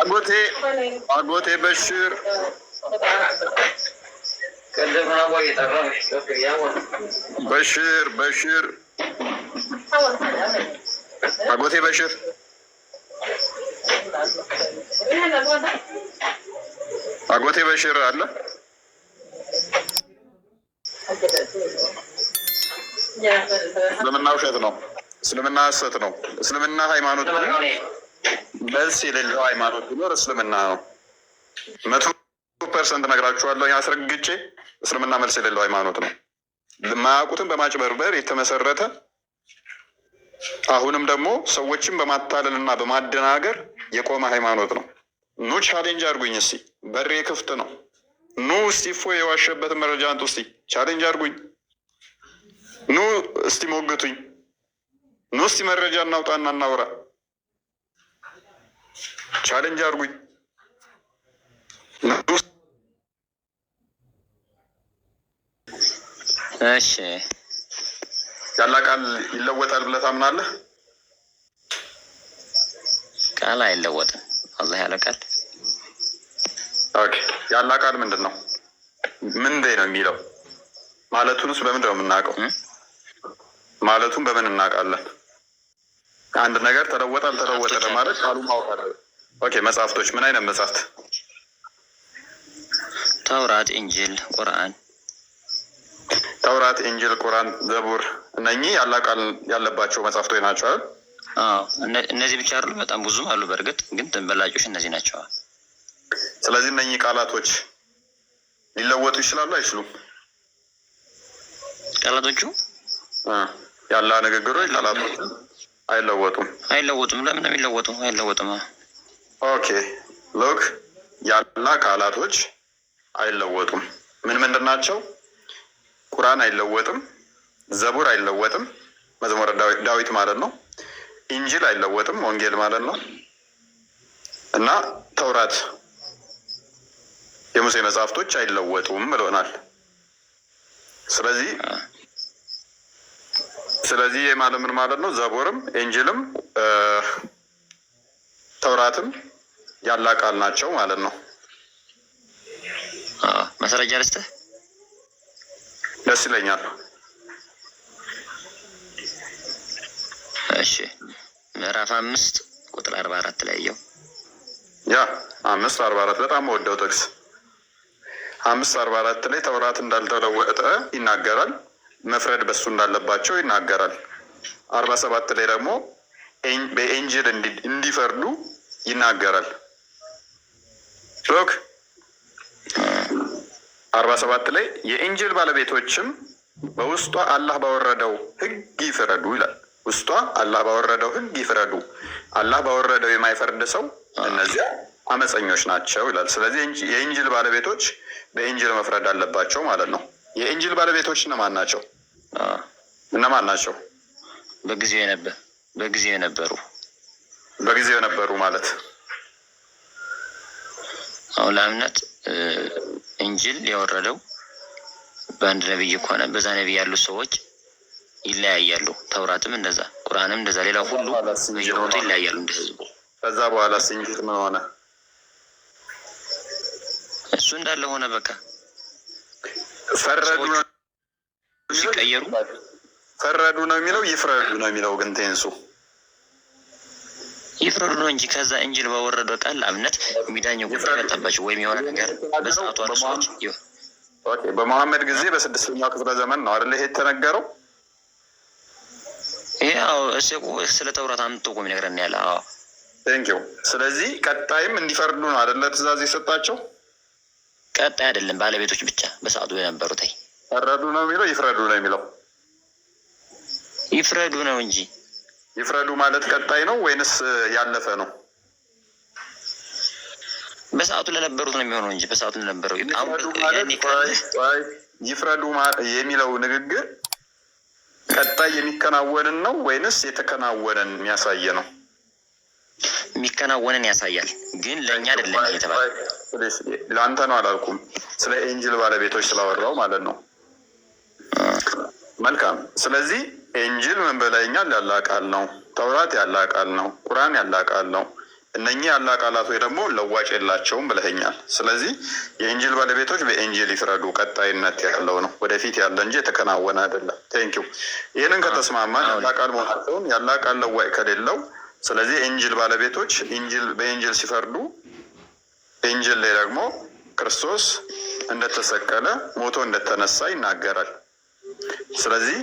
አጎቴ በሽር በሽር አጎቴ በሽር አጎቴ በሽር አለ። እስልምና ውሸት ነው። እስልምና ሐሰት ነው። እስልምና ሃይማኖት መልስ የሌለው ሃይማኖት ቢኖር እስልምና ነው። 100% ነግራችኋለሁ አስረግጬ። እስልምና መልስ የሌለው ሃይማኖት ነው። የማያውቁትን በማጭበርበር የተመሰረተ አሁንም ደግሞ ሰዎችን በማታለል እና በማደናገር የቆመ ሃይማኖት ነው። ኑ ቻሌንጅ አድርጉኝ እስቲ፣ በሬ ክፍት ነው። ኑ እስቲ እፎ የዋሸበትን መረጃ አንጡ እስቲ፣ ቻሌንጅ አድርጉኝ። ኑ እስቲ ሞግቱኝ። ኑ እስቲ መረጃ እናውጣና እናውራ። ቻሌንጅ አድርጉኝ። እሺ ያላ ቃል ይለወጣል ብለህ ታምናለህ? ቃል አይለወጥም። አላህ ያለ ቃል። ኦኬ ያላ ቃል ምንድን ነው? ምንድን ነው የሚለው? ማለቱንስ በምንድን ነው የምናውቀው? ማለቱን በምን እናውቃለን? አንድ ነገር ተለወጠ አልተለወጠ ለማለት ቃሉ ማወቅ አለብን። ኦኬ መጽሐፍቶች ምን አይነት መጽሐፍት? ተውራት፣ ኢንጂል፣ ቁርአን። ተውራት፣ ኢንጂል፣ ቁርአን፣ ዘቡር እነኚህ ያላ ቃል ያለባቸው መጽሐፍቶች ናቸው አይደል? አዎ እነዚህ ብቻ አይደሉም፣ በጣም ብዙም አሉ። በእርግጥ ግን ተንበላጮች እነዚህ ናቸው። ስለዚህ እነኚህ ቃላቶች ሊለወጡ ይችላሉ አይችሉም? ቃላቶቹ ያላ ንግግሮች ቃላቶች አይለወጡም። ለምን ነው የሚለወጡ? አይለወጡም። ኦኬ ሎክ ያላ ቃላቶች አይለወጡም። ምንድን ናቸው? ቁርአን አይለወጥም፣ ዘቡር አይለወጥም፣ መዝሙረ ዳዊት ማለት ነው። ኢንጂል አይለወጥም፣ ወንጌል ማለት ነው። እና ተውራት የሙሴ መጽሐፍቶች አይለወጡም ብሎናል። ስለዚህ ማለት ምን ማለት ነው? ዘቡርም ኢንጂልም ተውራትም ያላ ቃል ናቸው ማለት ነው። ማስረጃ ልስጥህ? ደስ ይለኛል። እሺ ምዕራፍ 5 ቁጥር 44 ላይ ያው 5:44 በጣም ወደው ጥቅስ 5:44 ላይ ተውራት እንዳልተለወጠ ይናገራል። መፍረድ በሱ እንዳለባቸው ይናገራል። 47 ላይ ደግሞ በኢንጂል እንዲፈርዱ ይናገራል። ሎክ 47 ላይ የኢንጂል ባለቤቶችም በውስጧ አላህ ባወረደው ሕግ ይፍረዱ ይላል። ውስጧ አላህ ባወረደው ሕግ ይፍረዱ። አላህ ባወረደው የማይፈርድ ሰው እነዚያ አመፀኞች ናቸው ይላል። ስለዚህ የኢንጂል ባለቤቶች በኢንጂል መፍረድ አለባቸው ማለት ነው። የኢንጂል ባለቤቶች እነማን ናቸው? በጊዜው የነበሩ ማለት አሁን ለአምነት ኢንጂል የወረደው በአንድ ነቢይ ከሆነ በዛ ነቢይ ያሉ ሰዎች ይለያያሉ። ተውራትም እንደዛ፣ ቁርአንም እንደዛ፣ ሌላ ሁሉ በየቦታው ይለያያሉ እንደ ህዝቡ። ከዛ በኋላ ኢንጂል ምን ሆነ? እሱ እንዳለ ሆነ። በቃ ፈረዱ ሲቀየሩ ፈረዱ ነው የሚለው ይፍረዱ ነው የሚለው ግን ቴንሱ ይፍረዱ ነው እንጂ ከዛ እንጅል በወረደው ቃል አብነት የሚዳኘው ጉዳይ መጣባቸው ወይም የሆነ ነገር በሰዓቱ አርሶች በመሐመድ ጊዜ በ6ኛው ክፍለ ዘመን ነው አይደል ይሄ የተነገረው? ያው እሰቁ ስለ ተውራት አምጥቶ ቆም ነገርና ያለ ቴንክ ዩ። ስለዚህ ቀጣይም እንዲፈርዱ ነው አይደል ትእዛዝ የሰጣቸው? ቀጣይ አይደለም ባለቤቶች ብቻ በሰዓቱ የነበሩት ፈረዱ ነው የሚለው ይፍረዱ ነው የሚለው? ይፍረዱ ነው እንጂ። ይፍረዱ ማለት ቀጣይ ነው ወይንስ ያለፈ ነው? በሰዓቱ ለነበሩት ነው የሚሆነው እንጂ በሰዓቱ ለነበረው ይፍረዱ የሚለው ንግግር ቀጣይ የሚከናወንን ነው ወይንስ የተከናወነን የሚያሳየ ነው? የሚከናወንን ያሳያል፣ ግን ለእኛ አይደለም የተባለ። ለአንተ ነው አላልኩም፣ ስለ ኤንጅል ባለቤቶች ስላወራው ማለት ነው። መልካም። ስለዚህ ኤንጅል ምን ብለኸኛል? ያለ ቃል ነው። ተውራት ያለ ቃል ነው። ቁርአን ያለ ቃል ነው። እነኚህ ያለ ቃላት ወይ ደግሞ ለዋጭ የላቸውም ብለኸኛል። ስለዚህ የኤንጅል ባለቤቶች በኤንጅል ይፍረዱ ቀጣይነት ያለው ነው፣ ወደፊት ያለ እንጂ የተከናወነ አይደለም። ቴንኪው። ይህንን ከተስማማን ያለ ቃል መሆናቸውን ያለ ቃል ለዋጭ ከሌለው፣ ስለዚህ ኤንጅል ባለቤቶች በኤንጅል ሲፈርዱ፣ ኤንጅል ላይ ደግሞ ክርስቶስ እንደተሰቀለ ሞቶ እንደተነሳ ይናገራል። ስለዚህ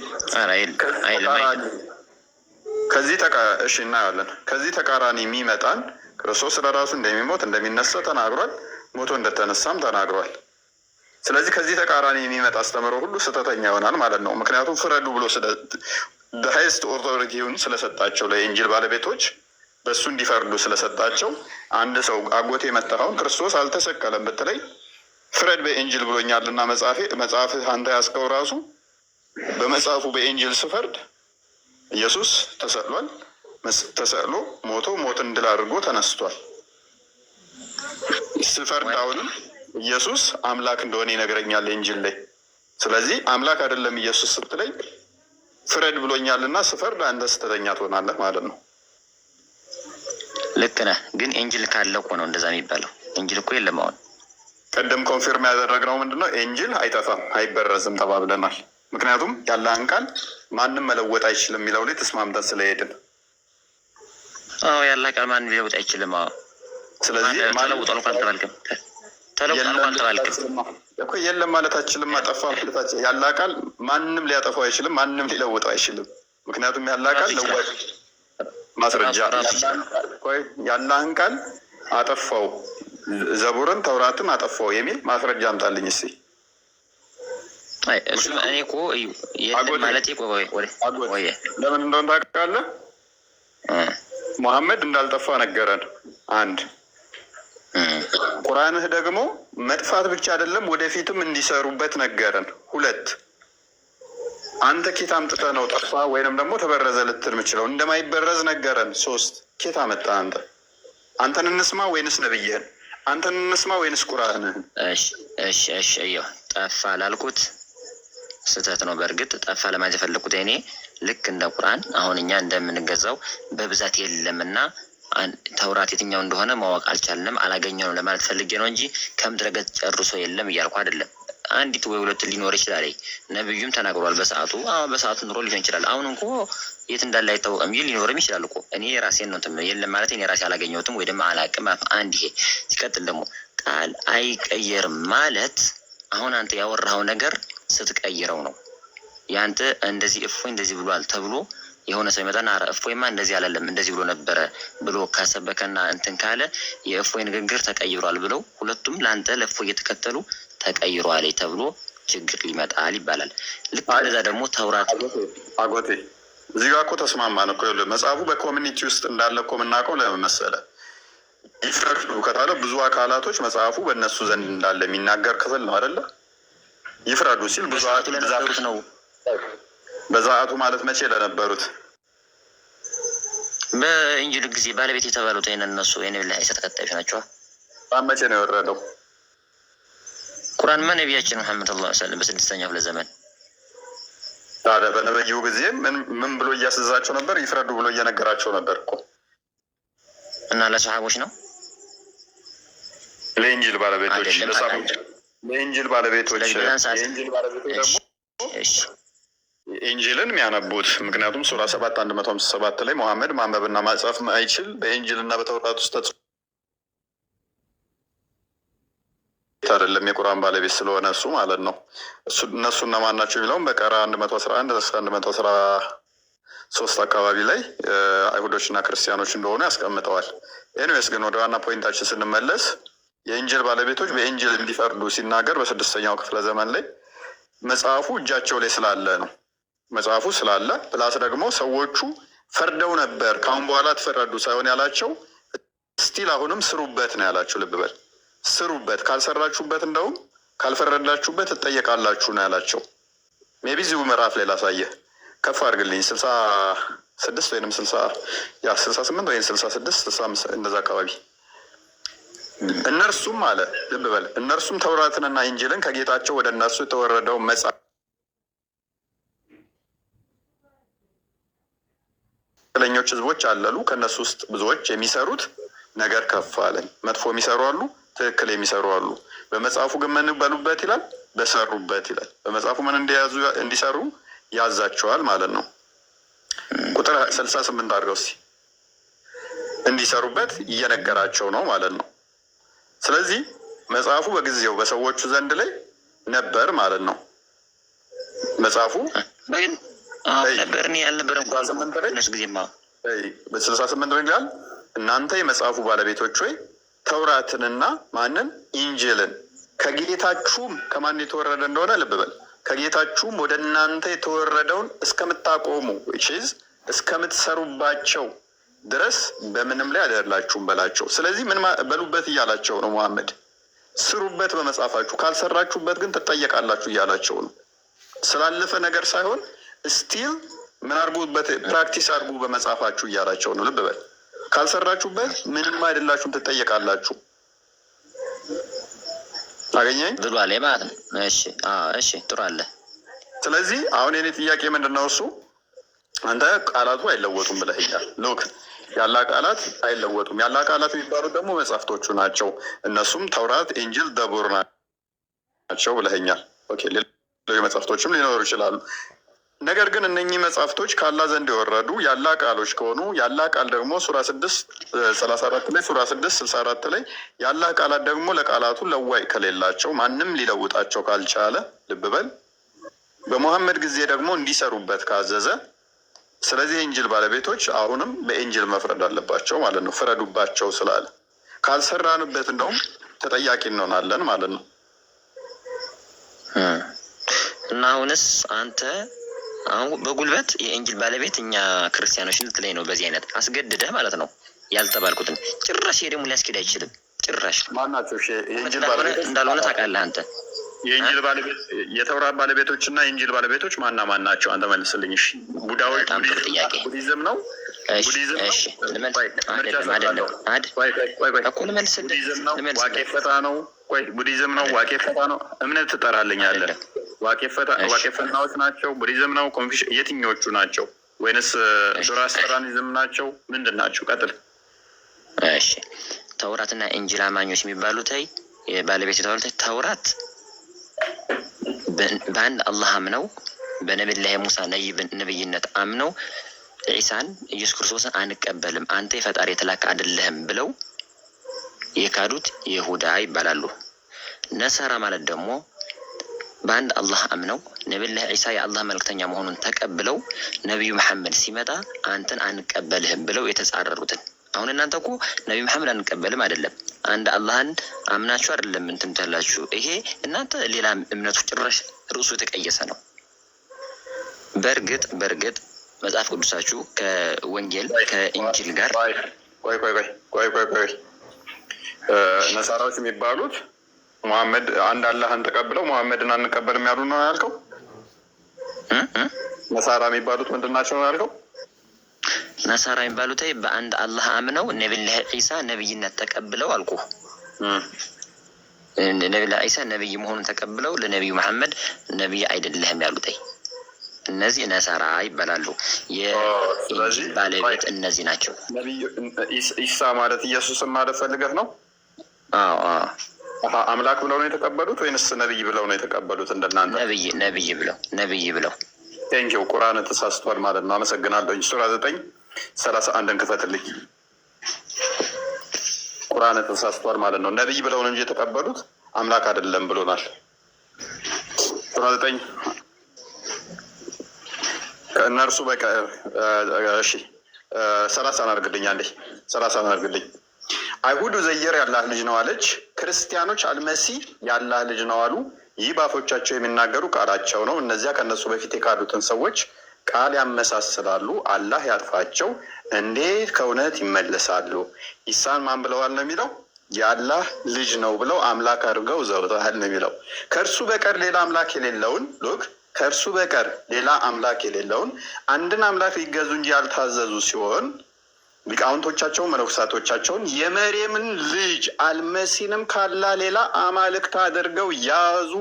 ከዚህ እሺ እናያለን። ከዚህ ተቃራኒ የሚመጣን ክርስቶስ ለራሱ እንደሚሞት እንደሚነሳ ተናግሯል። ሞቶ እንደተነሳም ተናግሯል። ስለዚህ ከዚህ ተቃራኒ የሚመጣ አስተምሮ ሁሉ ስህተተኛ ይሆናል ማለት ነው። ምክንያቱም ፍረዱ ብሎ ሃይስት ኦቶሪቲውን ስለሰጣቸው ለኤንጅል ባለቤቶች በእሱ እንዲፈርዱ ስለሰጣቸው፣ አንድ ሰው አጎቴ መጣኸውን ክርስቶስ አልተሰቀለም ብትለኝ ፍረድ በኤንጅል ብሎኛልና መጽሐፍህ አንተ ያስከው ራሱ በመጽሐፉ በኤንጅል ስፈርድ ኢየሱስ ተሰቅሏል። ተሰቅሎ ሞቶ ሞትን ድል አድርጎ ተነስቷል። ስፈርድ አሁንም ኢየሱስ አምላክ እንደሆነ ይነግረኛል ኤንጅል ላይ። ስለዚህ አምላክ አይደለም ኢየሱስ ስትለኝ ፍረድ ብሎኛልና ስፈርድ አንተ ስህተተኛ ትሆናለህ ማለት ነው። ልክ ነህ። ግን ኤንጅል ካለ እኮ ነው እንደዛ የሚባለው። ኤንጅል እኮ የለም። አሁን ቅድም ኮንፊርም ያደረግነው ምንድነው? ኤንጅል አይጠፋም አይበረዝም ተባብለናል። ምክንያቱም ያለህን ቃል ማንም መለወጥ አይችልም የሚለው ላይ ተስማምተን ስለሄድን። አዎ ያለ ቃል ማንም ሊለውጥ አይችልም። አዎ ስለዚህ ተለውጧል እንኳን አልተባልክም። ተለውጧል እንኳን አልተባልክም እኮ የለም ማለት አችልም። አጠፋ ማለት ያለ ቃል ማንም ሊያጠፋው አይችልም፣ ማንም ሊለውጠው አይችልም። ምክንያቱም ያለ ቃል ለዋጭ ማስረጃ ያለህን ቃል አጠፋው፣ ዘቡርን ተውራትን አጠፋው የሚል ማስረጃ አምጣልኝ እስኪ። እሱ እኔ እኮ የለም ማለት ወይ ለምን እንደሆነ ታውቃለህ? ሙሐመድ እንዳልጠፋ ነገረን። አንድ ቁርአንህ ደግሞ መጥፋት ብቻ አይደለም ወደፊትም እንዲሰሩበት ነገረን። ሁለት አንተ ኬት አምጥተህ ነው ጠፋ ወይንም ደግሞ ተበረዘ ልትል የምችለው? እንደማይበረዝ ነገረን። ሶስት ኬት አመጣ? አንተን እንስማ ወይንስ ነብይህን? አንተን እንስማ ወይንስ ቁርአንህን? እሺ እየው ጠፋ ላልኩት ስህተት ነው። በእርግጥ ጠፋ ለማለት የፈለኩት እኔ ልክ እንደ ቁርአን አሁን እኛ እንደምንገዛው በብዛት የለምና ተውራት የትኛው እንደሆነ ማወቅ አልቻልንም፣ አላገኘነው ለማለት ፈልጌ ነው እንጂ ከምድረ ገጽ ጨርሶ የለም እያልኩ አይደለም። አንዲት ወይ ሁለት ሊኖር ይችላል። ነብዩም ተናግሯል በሰዓቱ። በሰዓቱ ኑሮ ሊሆን ይችላል። አሁን እንኳ የት እንዳለ አይታወቅም። ይህ ሊኖርም ይችላል እኮ። እኔ ራሴን ነው የለም ማለት እኔ ራሴ አላገኘሁትም ወይ ደግሞ አላቅም። አንድ ይሄ ሲቀጥል ደግሞ ቃል አይቀየርም ማለት አሁን አንተ ያወራኸው ነገር ስትቀይረው ነው። ያንተ እንደዚህ እፎይ እንደዚህ ብሏል ተብሎ የሆነ ሰው ይመጣና አረ እፎይማ እንደዚህ አላለም እንደዚህ ብሎ ነበረ ብሎ ካሰበከና እንትን ካለ የእፎይ ንግግር ተቀይሯል ብለው ሁለቱም ለአንተ ለእፎይ እየተከተሉ ተቀይሯል ተብሎ ችግር ሊመጣል ይባላል። ልክ እንደዛ ደግሞ ተውራት አጎቴ እዚህ ጋር እኮ ተስማማን እኮ። መጽሐፉ በኮሚኒቲ ውስጥ እንዳለ እኮ የምናውቀው ለምን መሰለህ? ይፍረዱ ከተባለ ብዙ አካላቶች መጽሐፉ በእነሱ ዘንድ እንዳለ የሚናገር ክፍል ነው አይደለ? ይፍረዱ ሲል ብዙ ለነበሩት ነው። በዛቱ ማለት መቼ ለነበሩት? በእንጅል ጊዜ ባለቤት የተባሉት እነሱ የነብዩ ዒሳ ተከታዮች ናቸው። መቼ ነው የወረደው? ቁርአን ነቢያችን መሐመድ ሰለላሁ ዐለይሂ ወሰለም በስድስተኛው ክፍለ ዘመን ታዲያ በነብዩ ጊዜ ምን ብሎ እያስዛቸው ነበር? ይፍረዱ ብሎ እየነገራቸው ነበር እኮ። እና ለሰሃቦች ነው ለእንጅል ባለቤቶች ለእንጅል ባለቤቶች ደግሞ ኢንጂልን የሚያነቡት ምክንያቱም ሱራ 7:157 ላይ ሙሐመድ ማንበብና ማጻፍ አይችል በኢንጂል እና በተውራት ውስጥ አይደለም የቁርአን ባለቤት ስለሆነ እሱ ማለት ነው። እነሱ እነማን ናቸው የሚለውም በቀራ 111-113 አካባቢ ላይ አይሁዶች እና ክርስቲያኖች እንደሆኑ ያስቀምጠዋል። ኤኒዌይስ ግን ወደ ዋና ፖይንታችን ስንመለስ የኢንጅል ባለቤቶች በኢንጅል እንዲፈርዱ ሲናገር በ6ኛው ክፍለ ዘመን ላይ መጽሐፉ እጃቸው ላይ ስላለ ነው። መጽሐፉ ስላለ ፕላስ ደግሞ ሰዎቹ ፈርደው ነበር። ካሁን በኋላ ትፈረዱ ሳይሆን ያላቸው ስቲል አሁንም ስሩበት ነው ያላቸው። ልብ በል ስሩበት፣ ካልሰራችሁበት እንደውም ካልፈረዳችሁበት ትጠየቃላችሁ ነው ያላቸው። ሜቢ እዚሁ ምዕራፍ ላይ ላሳየህ፣ ከፍ አድርግልኝ 66 ወይም 68 ወይም 66 65 እንደዛ አካባቢ። እነርሱም አለ ልብ በል እነርሱም ተውራትንና ኢንጅልን ከጌታቸው ወደ እነርሱ የተወረደው መጻለኞች ህዝቦች አለሉ። ከእነሱ ውስጥ ብዙዎች የሚሰሩት ነገር ከፍ አለኝ። መጥፎ የሚሰሩ አሉ፣ ትክክል የሚሰሩ አሉ። በመጽሐፉ ግን ምን በሉበት ይላል? በሰሩበት ይላል። በመጽሐፉ ምን እንዲሰሩ ያዛቸዋል ማለት ነው። ቁጥር 68 አድርገው እስኪ እንዲሰሩበት እየነገራቸው ነው ማለት ነው። ስለዚህ መጽሐፉ በጊዜው በሰዎቹ ዘንድ ላይ ነበር ማለት ነው። መጽሐፉ ነበር ያልነበረም በ68 ላይ ይላል እናንተ የመጽሐፉ ባለቤቶች ሆይ ተውራትንና ማንን? ኢንጅልን ከጌታችሁም ከማን የተወረደ እንደሆነ ልብ በል ከጌታችሁም ወደ እናንተ የተወረደውን እስከምታቆሙ እስከምትሰሩባቸው ድረስ በምንም ላይ አይደላችሁም በላቸው። ስለዚህ ምን በሉበት እያላቸው ነው መሐመድ። ስሩበት በመጽሐፋችሁ፣ ካልሰራችሁበት ግን ትጠየቃላችሁ እያላቸው ነው። ስላለፈ ነገር ሳይሆን ስቲል ምን አድርጉበት፣ ፕራክቲስ አድርጉ በመጽሐፋችሁ እያላቸው ነው። ልብ በል ካልሰራችሁበት ምንም አይደላችሁም ትጠየቃላችሁ። አገኘኝ ብሏል ማለት ነው። እሺ ጥሩ አለ። ስለዚህ አሁን የኔ ጥያቄ ምንድነው? እሱ አንተ ቃላቱ አይለወጡም ብለኸኛል። ሎክ ያላ ቃላት አይለወጡም። ያላ ቃላት የሚባሉት ደግሞ መጽሐፍቶቹ ናቸው። እነሱም ተውራት፣ ኢንጅል፣ ዘቡር ናቸው ብለኸኛል። ኦኬ ሌሎች መጽሐፍቶችም ሊኖሩ ይችላሉ። ነገር ግን እነኚህ መጽሐፍቶች ካላ ዘንድ የወረዱ ያላ ቃሎች ከሆኑ ያላ ቃል ደግሞ ሱራ 6:34 ላይ ሱራ 6:64 ላይ ያላ ቃላት ደግሞ ለቃላቱ ለዋይ ከሌላቸው ማንም ሊለውጣቸው ካልቻለ ልብ በል በሙሐመድ ጊዜ ደግሞ እንዲሰሩበት ካዘዘ ስለዚህ የኢንጅል ባለቤቶች አሁንም በኢንጅል መፍረድ አለባቸው ማለት ነው። ፍረዱባቸው ስላለ ካልሰራንበት እንደውም ተጠያቂ እንሆናለን ማለት ነው። እና አሁንስ አንተ አሁን በጉልበት የኢንጅል ባለቤት እኛ ክርስቲያኖች ልትለኝ ነው? በዚህ አይነት አስገድደህ ማለት ነው። ያልተባልኩትን ጭራሽ ደግሞ ሊያስኬድ አይችልም። ጭራሽ ማናቸው የኢንጅል ባለቤት እንዳልሆነ ታውቃለህ አንተ። የኢንጅል ባለቤት የተውራት ባለቤቶች እና የኢንጅል ባለቤቶች ማና ማን ናቸው? አንተ መልስልኝ። እሺ ቡዳዎች ቡዲዝም ነው። ቡዲዝም ነው። ዋቄ ፈታ ነው። ቆይ ቡዲዝም ነው። ዋቄ ፈታ ነው። እምነት ትጠራልኛለህ? ዋቄ ፈታዎች ናቸው? ቡዲዝም ነው? የትኞቹ ናቸው? ወይንስ ዞራስትራኒዝም ናቸው? ምንድን ናቸው? ቀጥል። እሺ ተውራትና ኢንጅል አማኞች የሚባሉት ባለቤት የተባሉት ተውራት በአንድ አላህ አምነው በነቢዩላህ ሙሳ ነብይነት አምነው ዒሳን ኢየሱስ ክርስቶስን አንቀበልም አንተ የፈጣሪ የተላከ አይደለህም ብለው የካዱት ይሁዳ ይባላሉ። ነሳራ ማለት ደግሞ በአንድ አላህ አምነው ነቢዩላህ ዒሳ የአላህ መልእክተኛ መሆኑን ተቀብለው ነቢዩ መሐመድ ሲመጣ አንተን አንቀበልህም ብለው የተጻረሩትን። አሁን እናንተ እኮ ነቢዩ መሐመድ አንቀበልም አይደለም አንድ አላህን አምናችሁ አይደለም እንትን ታላችሁ። ይሄ እናንተ ሌላ እምነቱ ጭራሽ ርዕሱ የተቀየሰ ነው። በእርግጥ መጽሐፍ ቅዱሳችሁ ከወንጌል ከኢንጂል ጋር ቆይ ነሳራዎች የሚባሉት ሙሐመድ አንድ አላህን ተቀብለው ሙሐመድን አንቀበልም ያሉ ነው ያልከው? ነሳራ የሚባሉት ምንድን ናቸው ነው ያልከው? ነሳራ የሚባሉት በአንድ አላህ አምነው ነቢዩላህ ዒሳ ነብይነት ተቀብለው አልኩ። ነቢዩላህ ዒሳ ነብይ መሆኑን ተቀብለው ለነቢዩ መሐመድ ነብይ አይደለህም ያሉት እነዚህ ነሳራ ይባላሉ። የኢንጂል ባለቤት እነዚህ ናቸው። ነብዩ ኢሳ ማለት ኢየሱስን ማለት ፈልገህ ነው? አዎ አምላክ ብለው ነው የተቀበሉት ወይንስ ነብይ ብለው ነው የተቀበሉት? እንደናንተ ነብይ ብለው ቴንኪው። ቁርአን ተሳስቷል ማለት ነው። አመሰግናለሁ። ሱራ 9:31 ክፈትልኝ። ቁርአን ተሳስቷል ማለት ነው። ነብይ ብለው ነው እንጂ የተቀበሉት አምላክ አይደለም ብሎናል። ሱራ 9 ከእነርሱ በቀር እሺ 30 አድርግልኝ። አንዴ 30 አድርግልኝ። አይሁድ ኡዘይር የአላህ ልጅ ነው አለች። ክርስቲያኖች አልመሲህ የአላህ ልጅ ነው አሉ። ይህ በአፎቻቸው የሚናገሩ ቃላቸው ነው። እነዚያ ከእነሱ በፊት የካዱትን ሰዎች ቃል ያመሳስላሉ። አላህ ያጥፋቸው። እንዴት ከእውነት ይመለሳሉ? ኢሳን ማን ብለዋል ነው የሚለው? የአላህ ልጅ ነው ብለው አምላክ አድርገው ዘውተዋል ነው የሚለው። ከእርሱ በቀር ሌላ አምላክ የሌለውን ሉክ ከእርሱ በቀር ሌላ አምላክ የሌለውን አንድን አምላክ ሊገዙ እንጂ ያልታዘዙ ሲሆን ሊቃውንቶቻቸውን መነኮሳቶቻቸውን የመርየምን ልጅ አልመሲንም ካላ ሌላ አማልክት አድርገው ያዙ፣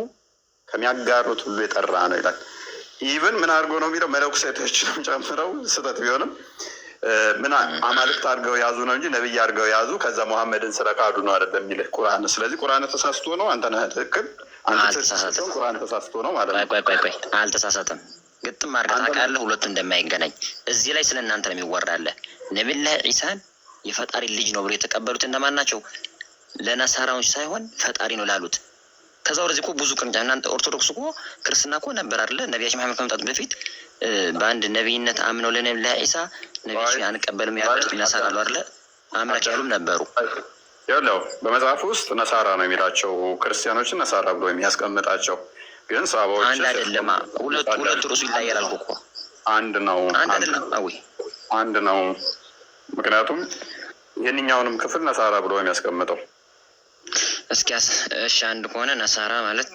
ከሚያጋሩት ሁሉ የጠራ ነው ይላል። ኢቭን ምን አድርጎ ነው የሚለው? መነኮሳቶችንም ጨምረው ስህተት ቢሆንም ምን አማልክት አድርገው ያዙ ነው እንጂ ነብይ አድርገው ያዙ። ከዛ መሐመድን ስለካዱ ነው አይደለም የሚልህ ቁርአን። ስለዚህ ቁርአን ተሳስቶ ነው። አንተ ነህ ትክክል። አልተሳሳተም። ቁርአን ተሳስቶ ነው ማለት ነው። ቆይ አልተሳሳተም። ግጥም አድርገህ ታውቃለህ። ሁለቱ እንደማይገናኝ እዚህ ላይ ስለ እናንተ ነው የሚወራለህ። ነቢዩላህ ዒሳን የፈጣሪ ልጅ ነው ብሎ የተቀበሉት እነማን ናቸው? ለነሳራዎች ሳይሆን ፈጣሪ ነው ላሉት። ከዛ ወደዚህ እኮ ብዙ ቅርንጫፍ እናንተ ኦርቶዶክስ እኮ ክርስትና እኮ ነበር አይደለ? ነቢያችን መሐመድ ከመምጣቱ በፊት በአንድ ነቢይነት አምነው ለነቢዩላህ ዒሳ ነቢያችን አንቀበልም ያሉት ነሳራ አሉ አይደለ? አምላክ ያሉም ነበሩ። ያለው በመጽሐፍ ውስጥ ነሳራ ነው የሚላቸው፣ ክርስቲያኖችን ነሳራ ብሎ የሚያስቀምጣቸው ግን ሰሃባዎች አንድ አይደለም። ሁለቱ ርሱ ይለያል እኮ። አንድ ነው። አንድ አይደለም። አንድ ነው። ምክንያቱም ይህንኛውንም ክፍል ነሳራ ብሎ የሚያስቀምጠው እስኪያስ እሺ፣ አንድ ከሆነ ነሳራ ማለት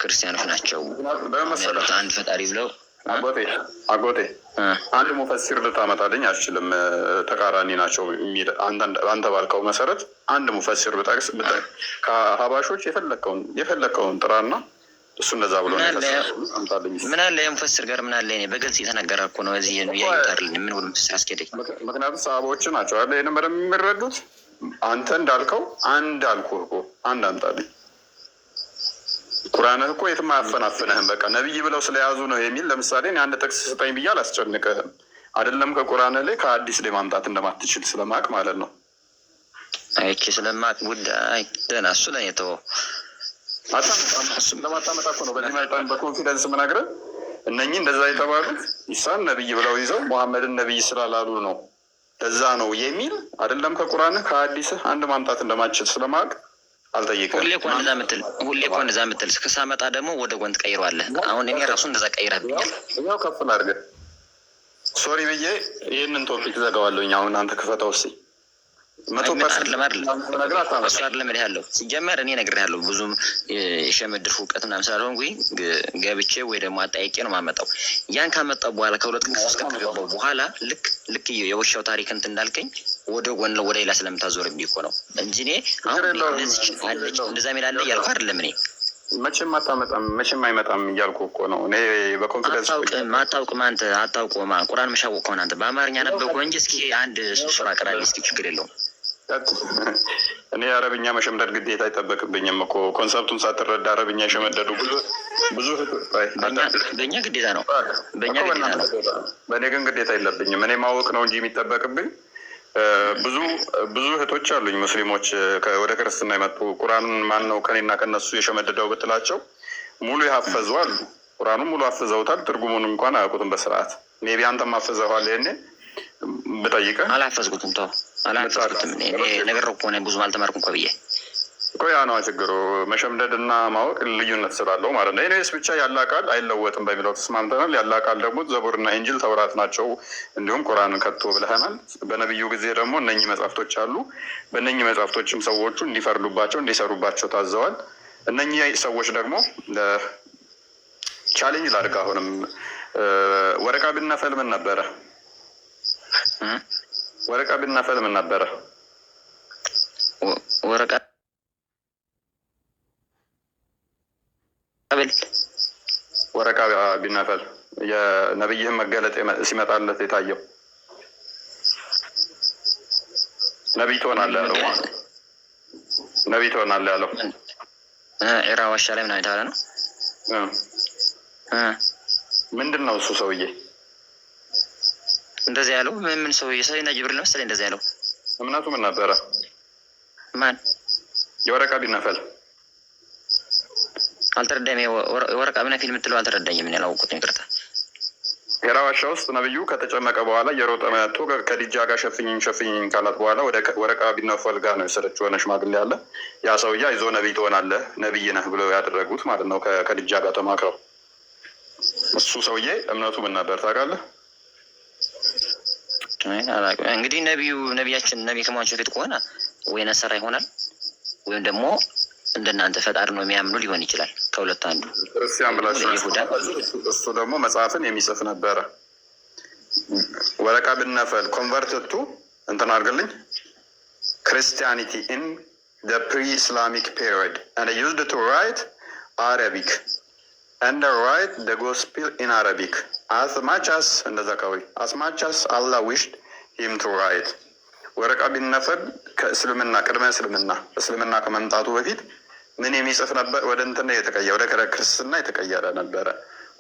ክርስቲያኖች ናቸው በመሰረት አንድ ፈጣሪ ብለው አጎቴ አንድ ሙፈሲር ልታመጣልኝ አልችልም። ተቃራኒ ናቸው የሚል አንተ ባልከው መሰረት አንድ ሙፈሲር ብጠቅስ ከሀባሾች የፈለከውን ጥራና እሱ እንደዛ ብሎ ምን አለ የሙፈሲር ጋር ምን አለ? እኔ በግልጽ የተነገረ እኮ ነው። እዚህ ያዩታርልኝ ምን ብሎ ሙፈሲር አስኬደኝ። ምክንያቱም ሰሃቦች ናቸው አለ ይህን በደንብ የሚረዱት። አንተ እንዳልከው አንድ አልኩህ እኮ አንድ አምጣልኝ። ቁርአንህ እኮ የትም አያፈናፍንህም። በቃ ነብይ ብለው ስለያዙ ነው የሚል ለምሳሌ እኔ አንድ ጥቅስ ስጠኝ ብዬ አላስጨንቅህም። አይደለም ከቁርአንህ ላይ ከአዲስ ላይ ማምጣት እንደማትችል ስለማቅ ማለት ነው። አይቼ ስለማቅ ጉዳይ ደህና እሱ ላይ የተወው እሱም ለማታመጣ እኮ ነው። በዚህ ማይጣን በኮንፊደንስ ምናግረህ እነኚህ እንደዛ የተባሉት ኢሳን ነብይ ብለው ይዘው ሙሐመድን ነብይ ስላላሉ ነው ለዛ ነው የሚል አይደለም ከቁርአንህ ከአዲስህ አንድ ማምጣት እንደማትችል ስለማቅ አልጠይቅም። ሁሌ እኮ እንደዛ የምትል እስከሳመጣ ደግሞ ወደ ጎን ትቀይረዋለህ። አሁን እኔ ራሱ እንደዛ ቀይረብኛል። ያው ከፍ ላድርገህ ሶሪ ብዬ ይህንን ቶፒክ ዘጋዋለሁኝ። አሁን አንተ ክፈተው እስኪ 100% ያለው ሲጀመር እኔ እነግርሃለሁ። ብዙም የሸመድር እውቀት ምናምን ስላልሆንኩኝ ገብቼ ወይ ደግሞ አጠያቄ ነው የማመጣው። ያን ካመጣው በኋላ ከሁለት ቀን ሶስት ቀን ከገባው በኋላ ልክ የውሻው ታሪክ እንትን እንዳልከኝ ወደ ጎን ወደ ሌላ ስለምታዞርብኝ እኮ ነው እንጂ እኔ አሁን እንደዛ ሚላለ እያልኩ አይደለም። እኔ መቼም አይመጣም እያልኩ እኮ ነው። እኔ በኮንፊደንስ አታውቅም። አንተ አታውቅም። ቁርአን መሻወቅ ከሆነ አንተ በአማርኛ ነበርኩ እንጂ እስኪ አንድ ሱራ ቅራልኝ እስኪ። ችግር የለውም። እኔ አረብኛ መሸምደድ ግዴታ አይጠበቅብኝም እኮ። ኮንሰፕቱን ሳትረዳ አረብኛ የሸመደዱ ብዙ በእኛ ግዴታ ነው። በእኔ ግን ግዴታ የለብኝም። እኔ ማወቅ ነው እንጂ የሚጠበቅብኝ። ብዙ እህቶች አሉኝ ሙስሊሞች ወደ ክርስትና የመጡ ቁርአኑን ማን ነው ከኔና ከነሱ የሸመደደው ብትላቸው ሙሉ ያፈዙ አሉ። ቁርአኑን ሙሉ አፍዘውታል። ትርጉሙን እንኳን አያውቁትም በስርዓት። ሜቢ አንተም አፍዘዋል። ይሄኔ ብጠይቅህ አላፈዝኩትም። ተው አላፈዝኩትም። እኔ ነገር እኮ ነው ብዙም አልተማርኩም እኮ ብዬ እኮ ያ ነው ችግሩ። መሸምደድ እና ማወቅ ልዩነት ስላለው ማለት ነው። እኔስ ብቻ ያለ ቃል አይለወጥም በሚለው ተስማምተናል። ያለ ቃል ደግሞ ዘቡርና ኢንጂል ተውራት ናቸው፣ እንዲሁም ቁርአንን ከቶ ብለህናል። በነቢዩ ጊዜ ደግሞ እነኚህ መጽሐፍቶች አሉ። በእነኚህ መጽሐፍቶችም ሰዎቹ እንዲፈርዱባቸው እንዲሰሩባቸው ታዘዋል። እነኚህ ሰዎች ደግሞ ቻሌንጅ ላድርግ። አሁንም ወረቃ ብናፈል ምን ነበረ? ወረቃ ብናፈል ምን ነበረ? ወረቃ ቢናፈል የነብይህን መገለጥ ሲመጣለት የታየው ነቢይ ትሆናለህ ያለው ነቢይ ትሆናለህ ያለው ኢራ ዋሻ ላይ ምናምን የተባለ ነው። ምንድን ነው እሱ ሰውዬ እንደዚህ ያለው? ምን ሰውዬ? ሰይድና ጅብሪል ነው መሰለኝ እንደዚህ ያለው። እምነቱ ምን ነበረ? ማን? የወረቃ ቢናፈል አልተረዳኝም። ወረቃ ብናፊል የምትለው አልተረዳኝም። ምን ያላወቁት ይቅርታ። ሄራ ዋሻ ውስጥ ነብዩ ከተጨመቀ በኋላ የሮጠ መጥቶ ከዲጃ ጋር ሸፍኝኝ ካላት በኋላ ወደ ወረቃ ቢነፈል ጋር ነው የወሰደችው። ሆነ ሽማግሌ ያለ ያ ሰውዬ ይዞ ነቢይ ትሆናለህ ነቢይ ነህ ብለው ያደረጉት ማለት ነው። ከዲጃ ጋር ተማክረው እሱ ሰውዬ እምነቱ ምን ነበር ታውቃለህ? እንግዲህ ነቢያችን ነቢይ ከመሆናቸው በፊት ከሆነ ወይ ነሰራ ይሆናል ወይም ደግሞ እንደናንተ ፈጣሪ ነው የሚያምኑ ሊሆን ይችላል። ከሁለት አንዱ ክርስቲያን ብላችሁ እሱ ደግሞ መጽሐፍን የሚጽፍ ነበረ። ወረቃ ብነፈል ኮንቨርትቱ እንትን አድርግልኝ ክርስቲያኒቲ ኢን the pre-Islamic period and used to write Arabic and write the gospel in Arabic as much as Allah wished him to write. ወረቃ ቢነፈል ከእስልምና ቅድመ እስልምና ከመምጣቱ በፊት ምን የሚጽፍ ነበር? ወደ እንትን የተቀየረ ወደ ክርስትና የተቀየረ ነበረ።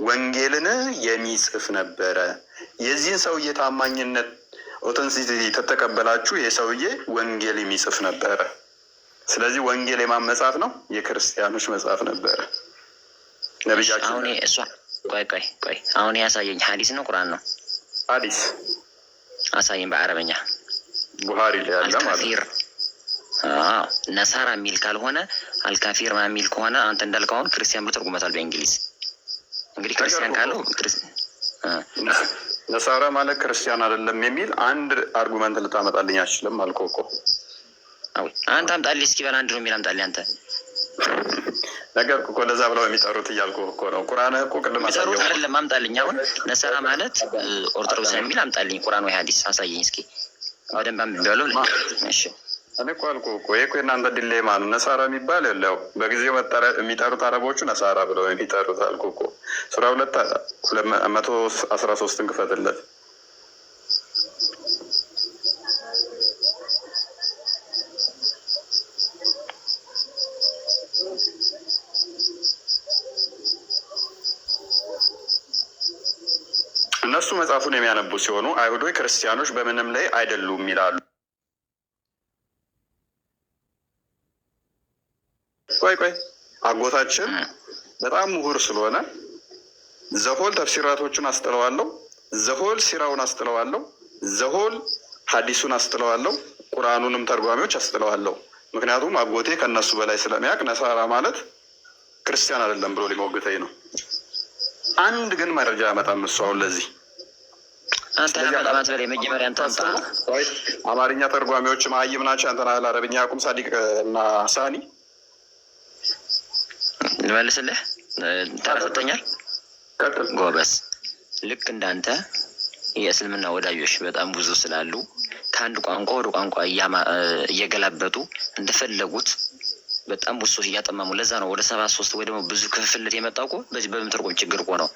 ወንጌልን የሚጽፍ ነበረ። የዚህን ሰውዬ ታማኝነት ኦተንቲሲቲ ተተቀበላችሁ፣ የሰውዬ ወንጌል የሚጽፍ ነበረ። ስለዚህ ወንጌል የማን መጽሐፍ ነው? የክርስቲያኖች መጽሐፍ ነበረ። ነብያችን አሁን እሷ ቆይ አሁን ያሳየኝ ሐዲስ ነው ቁርአን ነው? ሐዲስ አሳየኝ በአረበኛ ቡሃሪ ላይ ያለ ማለት ነው። ነሳራ የሚል ካልሆነ አልካፊር የሚል ከሆነ አንተ እንዳልከው አሁን ክርስቲያን ብሎ ተርጉመታል በእንግሊዝ። እንግዲህ ክርስቲያን ካለው ነሳራ ማለት ክርስቲያን አይደለም የሚል አንድ አርጉመንት ልታመጣልኝ አትችልም አልኩህ እኮ። አንተ አምጣልኝ እስኪ በል አንድ ነው የሚል አምጣልኝ አንተ ነገር እኮ እንደዛ ብለው የሚጠሩት እያልኩህ እኮ ነው። ቁርአን እኮ ቅድም አሳየው አይደለም አምጣልኝ። አሁን ነሳራ ማለት ኦርቶዶክስ የሚል አምጣልኝ ቁርአን ወይ ሐዲስ አሳየኝ እስኪ በደንብ አንብቤዋለሁ። እሺ እኔ እኮ አልኩህ እኮ ይሄ እኮ የእናንተ ዲሌማ ነው። ነሳራ የሚባል የለው በጊዜው የሚጠሩት አረቦቹ ነሳራ ብለው የሚጠሩት አልኩህ እኮ። ሱራ 2:113 ክፈትለት። እነሱ መጽሐፉን የሚያነቡ ሲሆኑ አይሁዶች ክርስቲያኖች በምንም ላይ አይደሉም ይላሉ። ቆይ አጎታችን በጣም ምሁር ስለሆነ ዘሆል ተፍሲራቶቹን አስጥለዋለሁ፣ ዘሆል ሲራውን አስጥለዋለሁ፣ ዘሆል ሐዲሱን አስጥለዋለሁ፣ ቁርአኑንም ተርጓሚዎች አስጥለዋለሁ። ምክንያቱም አጎቴ ከነሱ በላይ ስለሚያውቅ ነሳራ ማለት ክርስቲያን አይደለም ብሎ ሊሞግተኝ ነው። አንድ ግን መረጃ ያመጣም እሱ አሁን ለዚህ አንተ ለማጣማት በላይ መጀመሪያ አንተ አማርኛ ተርጓሚዎች ማይም ናቸው። አንተ ናል አረብኛ ያቁም ሳዲቅ እና ሳኒ ልመልስልህ ታረፈተኛል ጎበስ። ልክ እንዳንተ የእስልምና ወዳጆች በጣም ብዙ ስላሉ ከአንድ ቋንቋ ወደ ቋንቋ እየገላበጡ እንደፈለጉት በጣም ብዙ ሰዎች እያጠማሙ ለዛ ነው ወደ 73 ወይ ደግሞ ብዙ ክፍፍልት የመጣው እኮ በዚህ በምትርጉም ችግር እኮ ነው።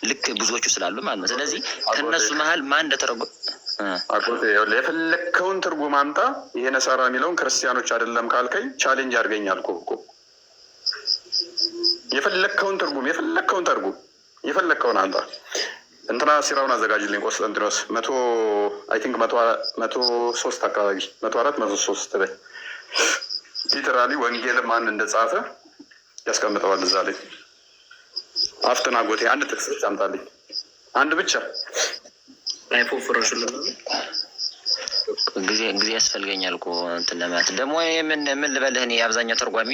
ልክ ብዙዎቹ ስላሉ ማለት ነው። ስለዚህ ከነሱ መሀል ማን እንደተረጎ አቆቴ የፈለከውን ትርጉም አምጣ። ይሄ ነሳራ የሚለውን ክርስቲያኖች አይደለም ካልከኝ ቻሌንጅ አድርገኛል እኮ። የፈለከውን ትርጉም የፈለከውን አምጣ። እንትና ሲራውን አዘጋጅልኝ ቆስጠንጢኖስ 103 አካባቢ 104-103 ላይ ሊተራሊ ወንጌል ማን እንደጻፈ ያስቀምጠዋል እዛ ላይ። አፍጥና ጎቴ አንድ ጥቅስ ብቻ አምጣልኝ፣ አንድ ብቻ። ጊዜ ያስፈልገኛል እኮ እንትን ለማለት ደግሞ ምን ልበልህ እኔ የአብዛኛው ተርጓሚ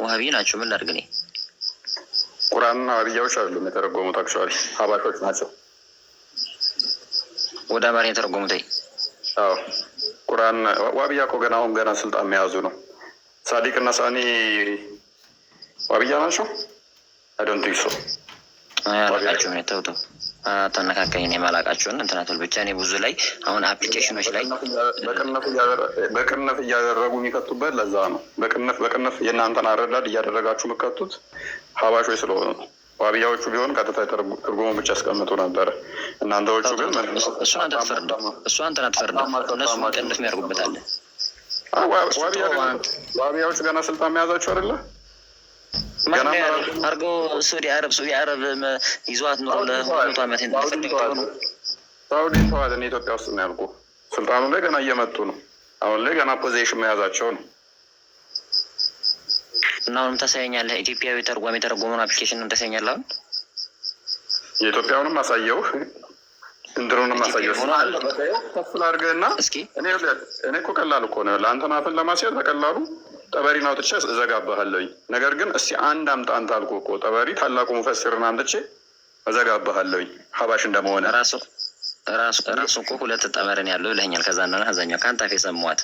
ዋሃቢ ናቸው። ምን ላድርግ እኔ? ቁርአንና ዋሃቢያዎች አይደሉም የተረጎሙት፣ አክቹዋሊ ሀባሾች ናቸው ወደ አማርኛ የተረጎሙት። አዎ ቁርአን ዋሃቢያ እኮ ገና ስልጣን መያዙ ነው። ሳዲቅ እና ሳኒ ዋሃቢያ ናቸው። አይ ዶንት ቲንክ ሶ። አላቃቸውም የተውተው ተነካካኝ ነው የማላቃቸውን እንትናቶል ብቻ እኔ ብዙ ላይ አሁን አፕሊኬሽኖች ላይ በቅንፍ እያደረጉ የሚከቱበት ለዛ ነው። በቅንፍ የእናንተን አረዳድ እያደረጋችሁ የምከቱት ሀባሾች ስለሆኑ ነው። ዋሃቢያዎቹ ቢሆን ቀጥታ ትርጉሙ ብቻ ያስቀምጡ ነበረ። እናንተዎቹ ግን እሱን አንተ አትፈርድ። እነሱ ቅንፍ የሚያደርጉበታለ። ዋሃቢያዎቹ ገና ስልጣን መያዛቸው አይደለ አርገው ሳውዲ አረብ ይዟት ኑሮ ለ200 ዓመት ሳውዲ ተዋል። እኔ ኢትዮጵያ ውስጥ ነው ያልኩህ። ስልጣኑ ላይ ገና እየመጡ ነው። አሁን ላይ ገና ፖዚሽን መያዛቸው ነው። እና አሁንም ታሳየኛለህ። ኢትዮጵያዊ ተርጓሚ የተረጎመውን አፕሊኬሽን ታሳየኛለህ። የኢትዮጵያውንም አሳየው እንትኑንም አሳየው ከፍ ላድርግህና እኔ እኮ ቀላል እኮ ነው ለአንተ አፍን ለማስያዝ በቀላሉ ጠበሪን አውጥቼ እዘጋባሃለሁኝ። ነገር ግን እስቲ አንድ አምጣ አንተ አልኩህ እኮ ጠበሪ ታላቁ ሙፈሲርን አምጥቼ እዘጋባሃለሁኝ። ሀባሽ እንደመሆነ ራሱ እኮ ሁለት ጠበረን ያለው ይለኛል። ከዛና አዛኛው ከአንተ አፍ የሰማኋት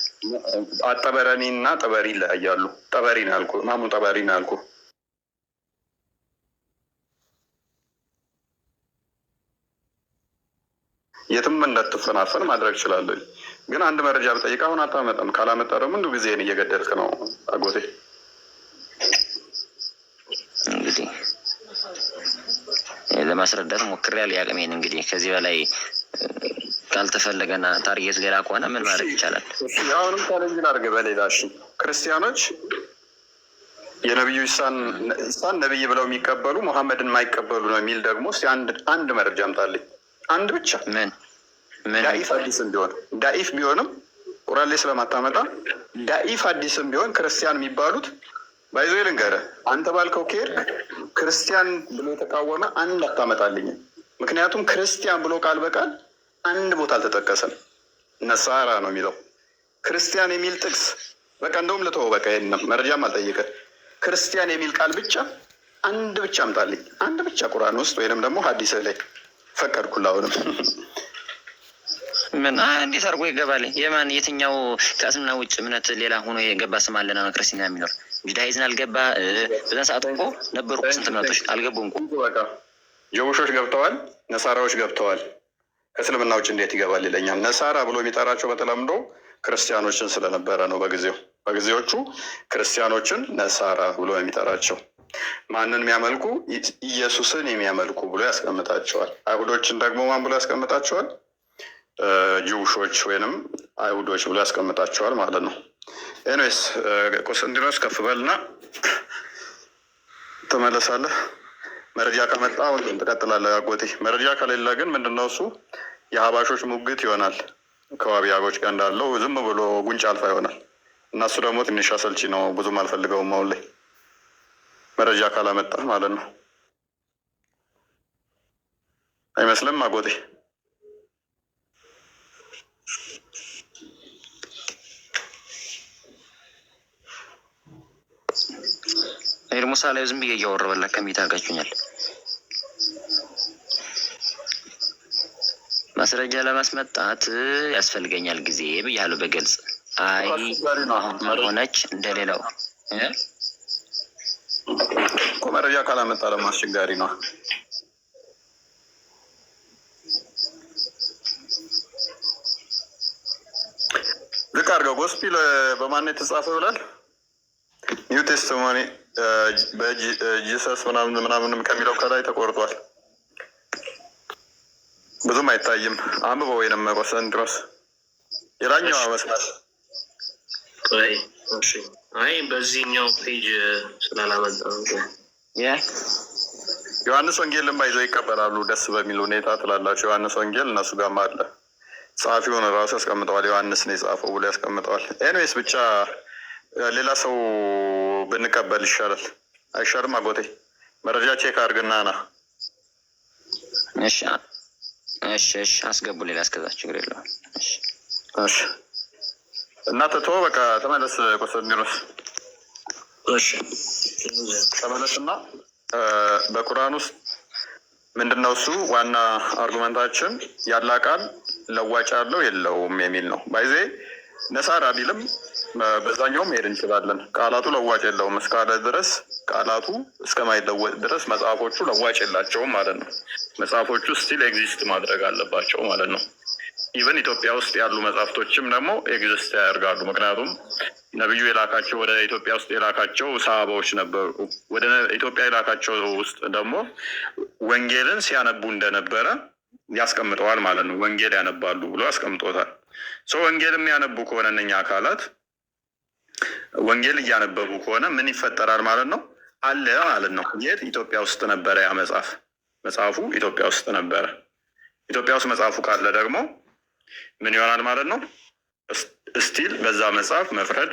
ጠበረኒ እና ጠበሪ ይለያያሉ። ጠበሪ ነው ያልኩህ። ማሙ ጠበሪ ነው ያልኩህ። የትም እንዳትፈናፈን ማድረግ እችላለሁ። ግን አንድ መረጃ ብጠይቅ አሁን አታመጣም። ካላመጣ ደግሞ እንዱ ጊዜን እየገደልክ ነው አጎቴ። እንግዲህ ለማስረዳት ሞክሬያለሁ ያቅሜን። እንግዲህ ከዚህ በላይ ካልተፈለገና ታርጌት ሌላ ከሆነ ምን ማድረግ ይቻላል? አሁንም ቻሌንጅ ላድርግ በሌላ ክርስቲያኖች የነቢዩ ኢሳን ነቢይ ብለው የሚቀበሉ ሙሐመድን የማይቀበሉ ነው የሚል ደግሞ አንድ መረጃ አምጣልኝ። አንድ ብቻ ምን ዳኢፍ ሐዲስም ቢሆን ዳኢፍ ቢሆንም ቁርአን ላይ ስለማታመጣ ዳኢፍ ሐዲስም ቢሆን ክርስቲያን የሚባሉት ባይዞ ልንገርህ፣ አንተ ባልከው ከሄድክ ክርስቲያን ብሎ የተቃወመ አንድ አታመጣልኝም። ምክንያቱም ክርስቲያን ብሎ ቃል በቃል አንድ ቦታ አልተጠቀሰም። ነሳራ ነው የሚለው። ክርስቲያን የሚል ጥቅስ በቃ እንደውም ልተወው፣ በቃ ይሄን መረጃም አልጠይቅህ። ክርስቲያን የሚል ቃል ብቻ አንድ ብቻ አምጣልኝ። አንድ ብቻ ቁርአን ውስጥ ወይንም ደግሞ ሐዲስ ላይ ፈቀድኩልህ። አሁንም ምን እንዴት አድርጎ ይገባል? የትኛው ከእስልምና ውጭ እምነት ሌላ ሆኖ የገባ ስም አለና ነው ክርስቲያን የሚኖር? ጁዳይዝን አልገባ በዛን ሰዓት እኮ ነበሩ ስንት እምነቶች አልገቡም እኮ። በቃ ጀውሾች ገብተዋል፣ ነሳራዎች ገብተዋል። ከእስልምና ውጭ እንዴት ይገባል ይለኛል። ነሳራ ብሎ የሚጠራቸው በተለምዶ ክርስቲያኖችን ስለነበረ ነው። በጊዜዎቹ ክርስቲያኖችን ነሳራ ብሎ የሚጠራቸው ማንን የሚያመልኩ? ኢየሱስን የሚያመልኩ ብሎ ያስቀምጣቸዋል። አይሁዶችን ደግሞ ማን ብሎ ያስቀምጣቸዋል? ጅውሾች ወይንም አይሁዶች ብሎ ያስቀምጣቸዋል ማለት ነው። ኤኒዌይስ ቆስጠንጢኖስ ከፍ በልና ትመለሳለህ። መረጃ ከመጣ ትቀጥላለህ አጎቴ። መረጃ ከሌለ ግን ምንድነው እሱ የሀባሾች ሙግት ይሆናል። ከዋቢያጎች ጋር እንዳለው ዝም ብሎ ጉንጭ አልፋ ይሆናል። እና እሱ ደግሞ ትንሽ አሰልቺ ነው። ብዙም አልፈልገውም አሁን ላይ መረጃ ካላመጣ ማለት ነው። አይመስልም አጎቴ? ሙሳ ላይ ዝም ብዬ እያወራሁ በላ ከሚት አድርጋችሁኛል። ማስረጃ ለማስመጣት ያስፈልገኛል ጊዜ ብያለሁ በግልጽ። አይ ሆነች እንደሌላው እኮ መረጃ ካላመጣ ደግሞ አስቸጋሪ ነው። ዝቅ አድርገው ጎስፒል በማን የተጻፈው ይላል? ኒው ቴስቲሞኒ በጂሰስ ምናምንም ከሚለው ከላይ ተቆርጧል። ብዙም አይታይም። አንብበው ወይንም ቆስጠንጢኖስ የላኛው መስመር። አይ በዚህኛው ፔጅ ስላላመጣ ዮሐንስ ወንጌልን ባይዘው ይቀበላሉ ደስ በሚል ሁኔታ ትላላቸው። ዮሐንስ ወንጌል እነሱ ጋርም አለ። ጸሐፊውን ራሱ ያስቀምጠዋል። ዮሐንስ ነው የጻፈው ብሎ ያስቀምጠዋል። ኤኒዌይስ ብቻ ሌላ ሰው ብንቀበል ይሻላል አይሻልም አጎቴ? መረጃ ቼክ አድርግና ና። እሺ አስገቡ። ሌላ እስከዛ ችግር የለውም። እሺ እና ትቶ በቃ ተመለስ ቆስጠንጢኖስ። እሺ ተመለስና በቁርአን ውስጥ ምንድነው እሱ ዋና አርጉመንታችን ያላ ቃል ለዋጭ አለው የለውም የሚል ነው። ባይዜ ነሳራ ቢልም በዛኛውም መሄድ እንችላለን። ቃላቱ ለዋጭ የለውም እስካለ ድረስ ቃላቱ እስከማይለወጥ ድረስ መጽሐፎቹ ለዋጭ የላቸውም ማለት ነው። መጽሐፎቹ ስቲል ኤግዚስት ማድረግ አለባቸው ማለት ነው። ኢቨን ኢትዮጵያ ውስጥ ያሉ መጽሐፍቶችም ደግሞ ኤግዚስት ያደርጋሉ። ምክንያቱም ነቢዩ የላካቸው ወደ ኢትዮጵያ ውስጥ የላካቸው ሰሃባዎች ነበሩ። ወደ ኢትዮጵያ የላካቸው ውስጥ ደግሞ ወንጌልን ሲያነቡ እንደነበረ ያስቀምጠዋል ማለት ነው። ወንጌል ያነባሉ ብሎ ያስቀምጦታል። ወንጌል የሚያነቡ ከሆነ እነኛ አካላት ወንጌል እያነበቡ ከሆነ ምን ይፈጠራል ማለት ነው? አለ ማለት ነው። የት? ኢትዮጵያ ውስጥ ነበረ ያ መጽሐፉ ኢትዮጵያ ውስጥ ነበረ። ኢትዮጵያ ውስጥ መጽሐፉ ካለ ደግሞ ምን ይሆናል ማለት ነው? ስቲል በዛ መጽሐፍ መፍረድ